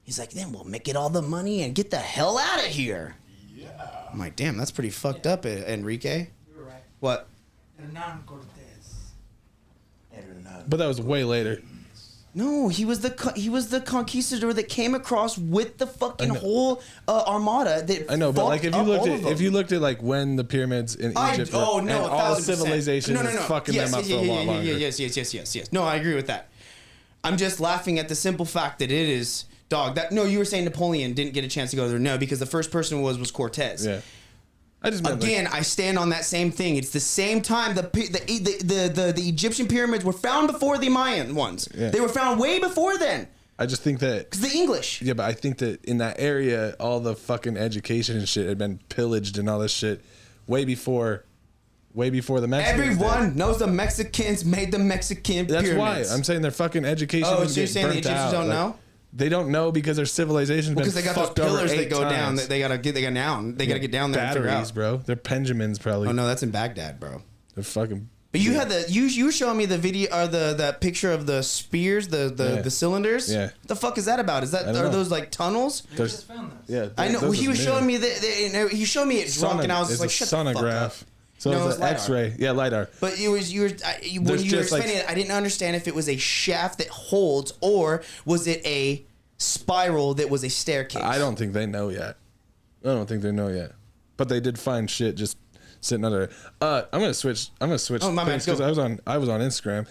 He's like, then we'll make it all the money and get the hell out of here. Yeah. I'm like, damn, that's pretty fucked up, Enrique. You were right. What? Hernan Cortez. But that was way later. No, he was the conquistador that came across with the fucking whole armada. That I know, but like if you looked at like when the pyramids in Egypt all the civilization was fucking them up for a lot longer. Yes. No, I agree with that. I'm just laughing at the simple fact that it is dog. You were saying Napoleon didn't get a chance to go there. No, because the first person was Cortez. Yeah. I just meant again, I stand on that same thing. It's the same time the Egyptian pyramids were found before the Mayan ones. Yeah. They were found way before then. I just think that because the English. Yeah, but I think that in that area, all the fucking education and shit had been pillaged and all this shit way before the Mexicans. Everyone knows the Mexicans made the Mexican That's pyramids. why I'm saying their fucking education. Oh, was so you're saying the burnt Egyptians out. don't know? They don't know because their civilization's been because they got those fucked over pillars that 8 go down. times. They gotta get down. They gotta get down there and figure Batteries, out. bro. They're Benjamins, probably. Oh no, that's in Baghdad, bro. They're fucking. But you had you were showing me the video or the picture of the spears, the cylinders. Yeah. What the fuck is that about? Is that don't are know. those like tunnels? I just found this. Yeah, I know. He was showing me he showed me it drunk, and I was just like, shut the fuck up. sonograph. So No, it it was was an LiDAR. X-ray. Yeah, lidar. But when you were just, like- explaining it, I didn't understand if it was a shaft that holds or was it a spiral that was a staircase. I don't think they know yet. But they did find shit just sitting under it. I'm gonna switch. Oh, my bad, because go. I was on Instagram.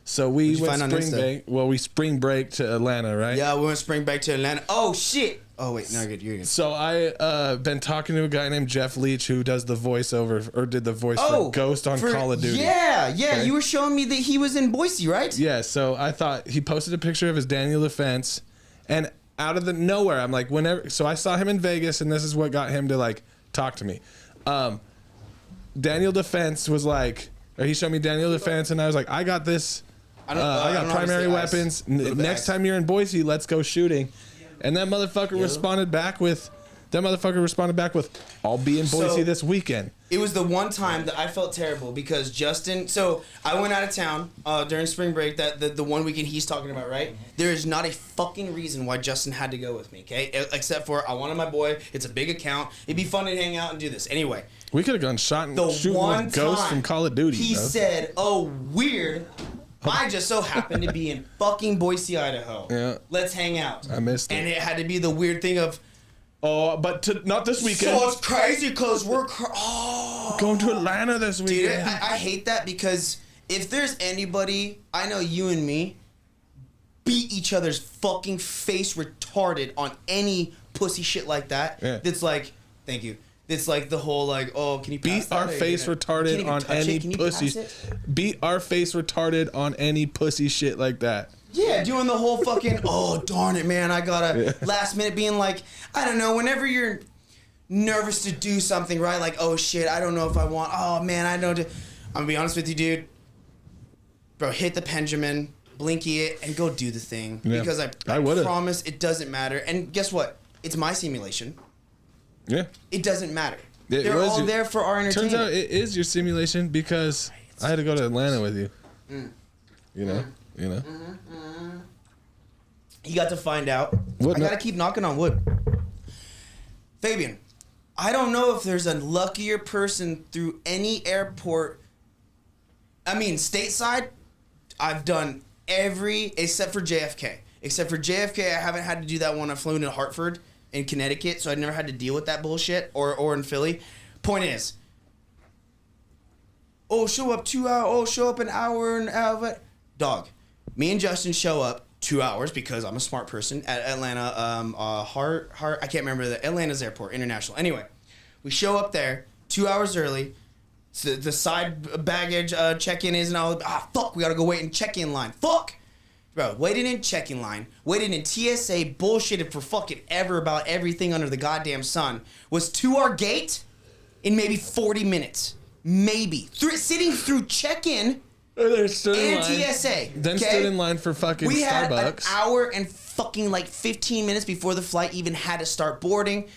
So we What'd you went find on spring Insta? break. Well, we spring break to Atlanta, right? Yeah, we went spring back to Atlanta. Oh shit. Oh wait, no, you're good. So I been talking to a guy named Jeff Leach who does the voiceover or did the voice for Ghost on Call of Duty. Yeah. Okay. You were showing me that he was in Boise, right? Yeah, so I thought he posted a picture of his Daniel Defense, and out of the nowhere, I'm like, whenever. So I saw him in Vegas, and this is what got him to like talk to me. Daniel Defense was like, or he showed me Daniel Defense, and I was like, I got this. I got primary weapons. Next time you're in Boise, let's go shooting. And that motherfucker responded back with, I'll be in Boise this weekend. It was the one time that I felt terrible because Justin. So I went out of town during spring break. That the 1 weekend he's talking about, right? There is not a fucking reason why Justin had to go with me, okay? Except for I wanted my boy. It's a big account. It'd be fun to hang out and do this anyway. We could have gone shooting one with Ghost time from Call of Duty. He bro. said, "Oh, weird. I just so happened to be in fucking Boise, Idaho. Yeah. Let's hang out." I missed it. And it had to be the weird thing of. Oh, but not this weekend. So it's crazy because we're Going to Atlanta this Dude, weekend. I hate that because if there's anybody, I know you and me beat each other's fucking face retarded on any pussy shit like that. Yeah. That's like, Thank you. It's like the whole like, oh, can you pass Beat that? our face retarded on any pussy. Beat our face retarded on any pussy shit like that. Yeah, doing the whole fucking, oh, darn it, man. I gotta, last minute being like, I don't know, whenever you're nervous to do something, right? Like, oh, shit, I don't know if I want, oh, man, I don't. I'm gonna be honest with you, dude. Bro, hit the Benjamin, blinky it, and go do the thing. Yeah. Because I promise it doesn't matter. And guess what? It's my simulation. Yeah. It doesn't matter. They're all there for our entertainment. Turns out it is your simulation because I had to go to Atlanta with you. You know? You got to find out. What? I gotta keep knocking on wood. Fabian, I don't know if there's a luckier person through any airport. I mean, stateside, I've done every, except for JFK. Except for JFK, I haven't had to do that one. I flew into Hartford in Connecticut, so I never had to deal with that bullshit, or in Philly. Point is, oh, show up 2 hours, oh, show up an hour and hour. Dog, me and Justin show up 2 hours because I'm a smart person at Atlanta, I can't remember Atlanta's airport, international. Anyway, we show up there 2 hours early. So the side baggage check-in is and all. Fuck, we gotta go wait in check-in line. Fuck! Bro, waiting in check-in line, waiting in TSA, bullshitted for fucking ever about everything under the goddamn sun, was to our gate in maybe 40 minutes. Maybe. Sitting through check-in and TSA. Then stood in line for fucking Starbucks. We had an hour and fucking like 15 minutes before the flight even had to start boarding.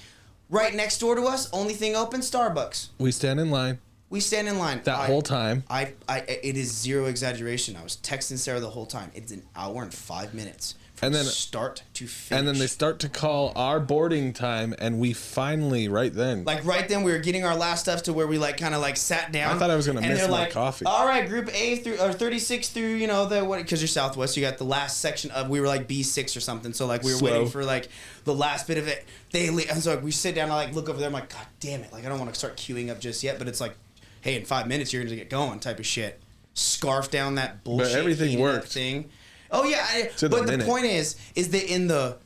Right next door to us, only thing open, Starbucks. We stand in line. We stand in line. That whole time. It is zero exaggeration. I was texting Sarah the whole time. It's an hour and 5 minutes from start to finish. And then they start to call our boarding time, and we finally, right then. Like right then, we were getting our last stuff to where we like kind of like sat down. I thought I was gonna miss my like, coffee. All right, Group A through or 36 through the what? Because you're Southwest, you got the last section of we were like B6 or something. So like we were waiting for like the last bit of it. And so like, we sit down. I like look over there. I'm like, God damn it! Like I don't want to start queuing up just yet, but it's like, hey, in 5 minutes you're gonna get going, type of shit. Scarf down that bullshit. But everything worked. Thing. Oh yeah, but the point is that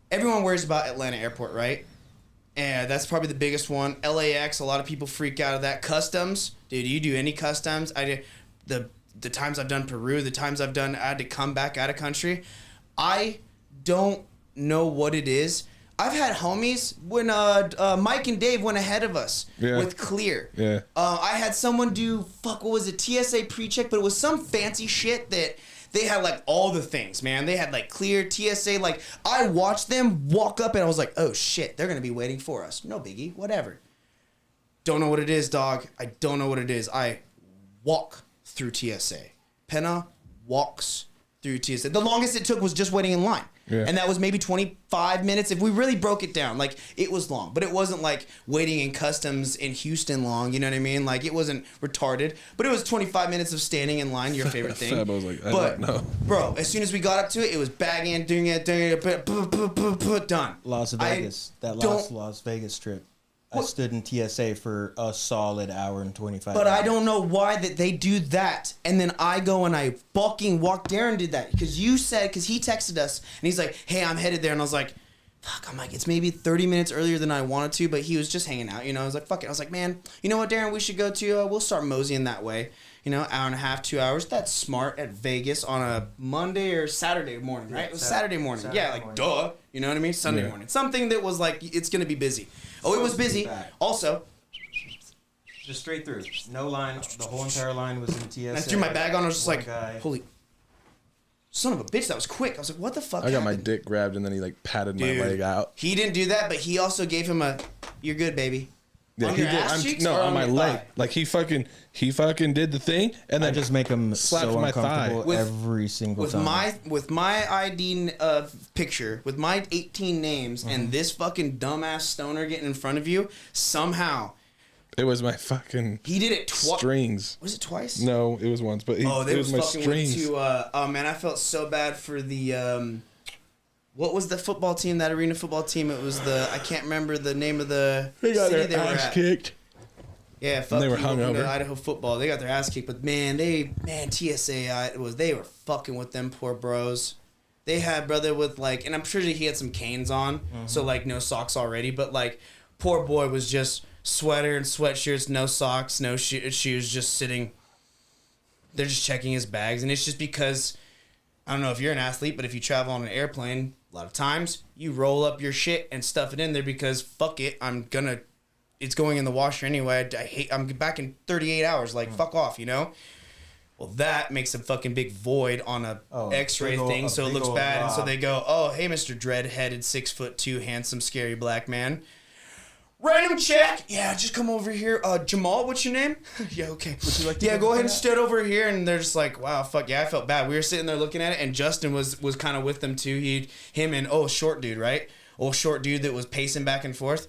everyone worries about Atlanta Airport, right? And that's probably the biggest one. LAX, a lot of people freak out of that. Customs, dude, you do any customs? I did the times I've done Peru, the times I had to come back out of country. I don't know what it is. I've had homies when Mike and Dave went ahead of us with Clear. Yeah. I had someone do what was it, TSA pre-check, but it was some fancy shit that they had like all the things, man. They had like Clear, TSA. Like I watched them walk up and I was like, oh shit, they're gonna be waiting for us. No biggie, whatever. Don't know what it is, dog. I don't know what it is. I walk through TSA. Penna walks through TSA. The longest it took was just waiting in line. Yeah. And that was maybe 25 minutes. If we really broke it down, like it was long, but it wasn't like waiting in customs in Houston long. You know what I mean? Like it wasn't retarded, but it was 25 minutes of standing in line. Your favorite thing. I was like, I don't know. Bro, as soon as we got up to it, it was bagging, doing it, done. Las Vegas. Las Vegas trip. I stood in TSA for a solid hour and 25 But minutes. I don't know why that they do that. And then I go and I fucking walk. Darren did that. Because he texted us. And he's like, hey, I'm headed there. And I was like, fuck. I'm like, it's maybe 30 minutes earlier than I wanted to. But he was just hanging out. I was like, fuck it. I was like, man, you know what, Darren? We should go to, we'll start moseying that way. Hour and a half, 2 hours. That's smart at Vegas on a Monday or Saturday morning, right? It was Saturday morning. Duh. You know what I mean? Sunday morning. Something that was like, it's going to be busy. Oh, it was busy. Also, just straight through. No line. The whole entire line was in TSA. I threw my bag on. I was just like, guy. holy son of a bitch, that was quick. I was like, what the fuck I got happened? my dick grabbed and then he like patted my leg out. He didn't do that, but he also gave him a, you're good, baby. Yeah, on he your did. ass cheeks or on my leg. thigh? Like he fucking did the thing and then I just make him slapped so my thigh. uncomfortable every single time. With my ID picture, with my 18 names, and this fucking dumbass stoner getting in front of you, somehow. It was my fucking He did it twice. strings. Was it twice? No, it was once, but they it was my strings. Oh man, I felt so bad for the what was the football team? That arena football team. It was I can't remember the name of the They got city their they were ass at. kicked. Yeah, fuck. They were you, welcome to hungover. Idaho football. They got their ass kicked, but man, TSA they were fucking with them poor bros. They had brother with like, and I'm sure he had some canes on, so like no socks already, but like Poor boy was just sweater and sweatshirts, no socks, no shoes, just sitting. They're just checking his bags, and it's just because, I don't know if you're an athlete, but if you travel on an airplane, a lot of times you roll up your shit and stuff it in there because fuck it, it's going in the washer anyway. I'm back in 38 hours, like fuck off, you know? Well, that makes a fucking big void on a X-ray thing, so it looks bad, and so they go, oh, hey, Mr. Dread-headed, 6'2", handsome, scary black man. Random check. Yeah, just come over here. Jamal, what's your name? Yeah, okay. Would you like to go ahead and stand over here. And they're just like, wow, fuck yeah, I felt bad. We were sitting there looking at it, and Justin was kind of with them too. Him and short dude, right? Old short dude that was pacing back and forth.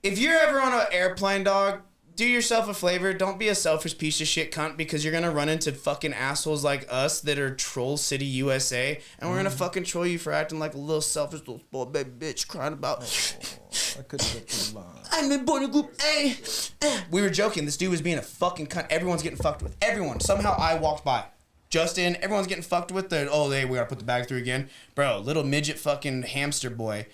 If you're ever on an airplane, dog, do yourself a favor. Don't be a selfish piece of shit cunt, because you're gonna run into fucking assholes like us that are Troll City, USA, and we're gonna fucking troll you for acting like a little selfish little spoiled baby bitch crying about. I couldn't get too long. I'm in boarding group A. We were joking. This dude was being a fucking cunt. Everyone's getting fucked with. Everyone. Somehow I walked by. Justin, everyone's getting fucked with. We gotta put the bag through again. Bro, little midget fucking hamster boy.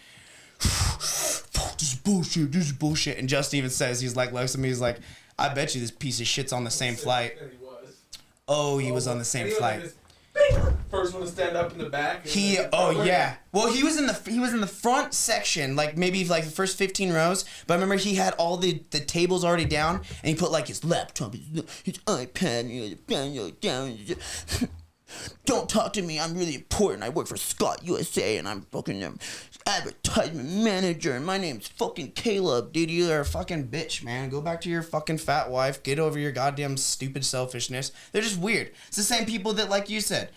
Fuck, this is bullshit. And Justin even says, he's like, looks at me, he's like, I bet you this piece of shit's on the same flight. He was on the same flight. First one to stand up in the back. Yeah. Well, he was in the front section, like maybe like the first 15 rows. But I remember he had all the tables already down, and he put like his laptop, his iPad, down. Don't talk to me. I'm really important. I work for Scott USA, and I'm fucking advertisement manager, and my name's fucking Caleb. Dude, you're a fucking bitch, man. Go back to your fucking fat wife. Get over your goddamn stupid selfishness. They're just weird. It's the same people that, like you said,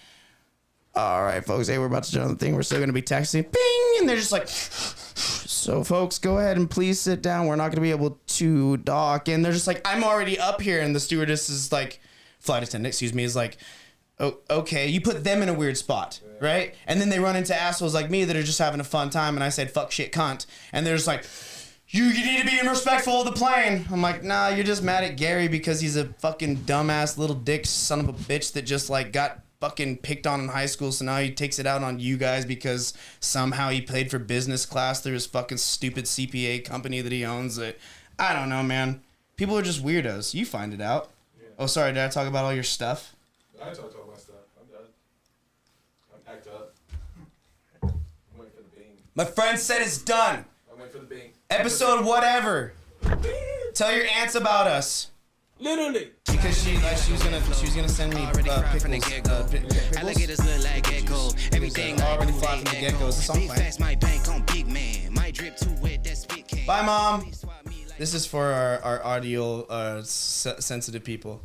all right, folks, hey, we're about to jump on the thing. We're still going to be texting. Bing! And they're just like, so, folks, go ahead and please sit down. We're not going to be able to dock. And they're just like, I'm already up here. And the stewardess is like, flight attendant, excuse me, is like, oh, okay, you put them in a weird spot, right? And then they run into assholes like me that are just having a fun time, and I said, fuck, shit, cunt. And they're just like, you need to be respectful of the plane. I'm like, nah, you're just mad at Gary because he's a fucking dumbass little dick son of a bitch that just, like, got fucking picked on in high school, so now he takes it out on you guys because somehow he paid for business class through his fucking stupid CPA company that he owns. I don't know, man. People are just weirdos. You find it out. Yeah. Oh, sorry, did I talk about all your stuff? I talked all my stuff. I'm done. I'm packed up. I'm waiting for the bean. My friend said it's done. I'm waiting for the bean. Episode whatever. Tell your aunts about us. Literally. Because she was gonna send me pickles. Alligators look like gecko. Everything already fly from the get-go. It's a song playing. my bank on big man. My drip too wet, that spit can. Bye, Mom. This is for our audio sensitive people.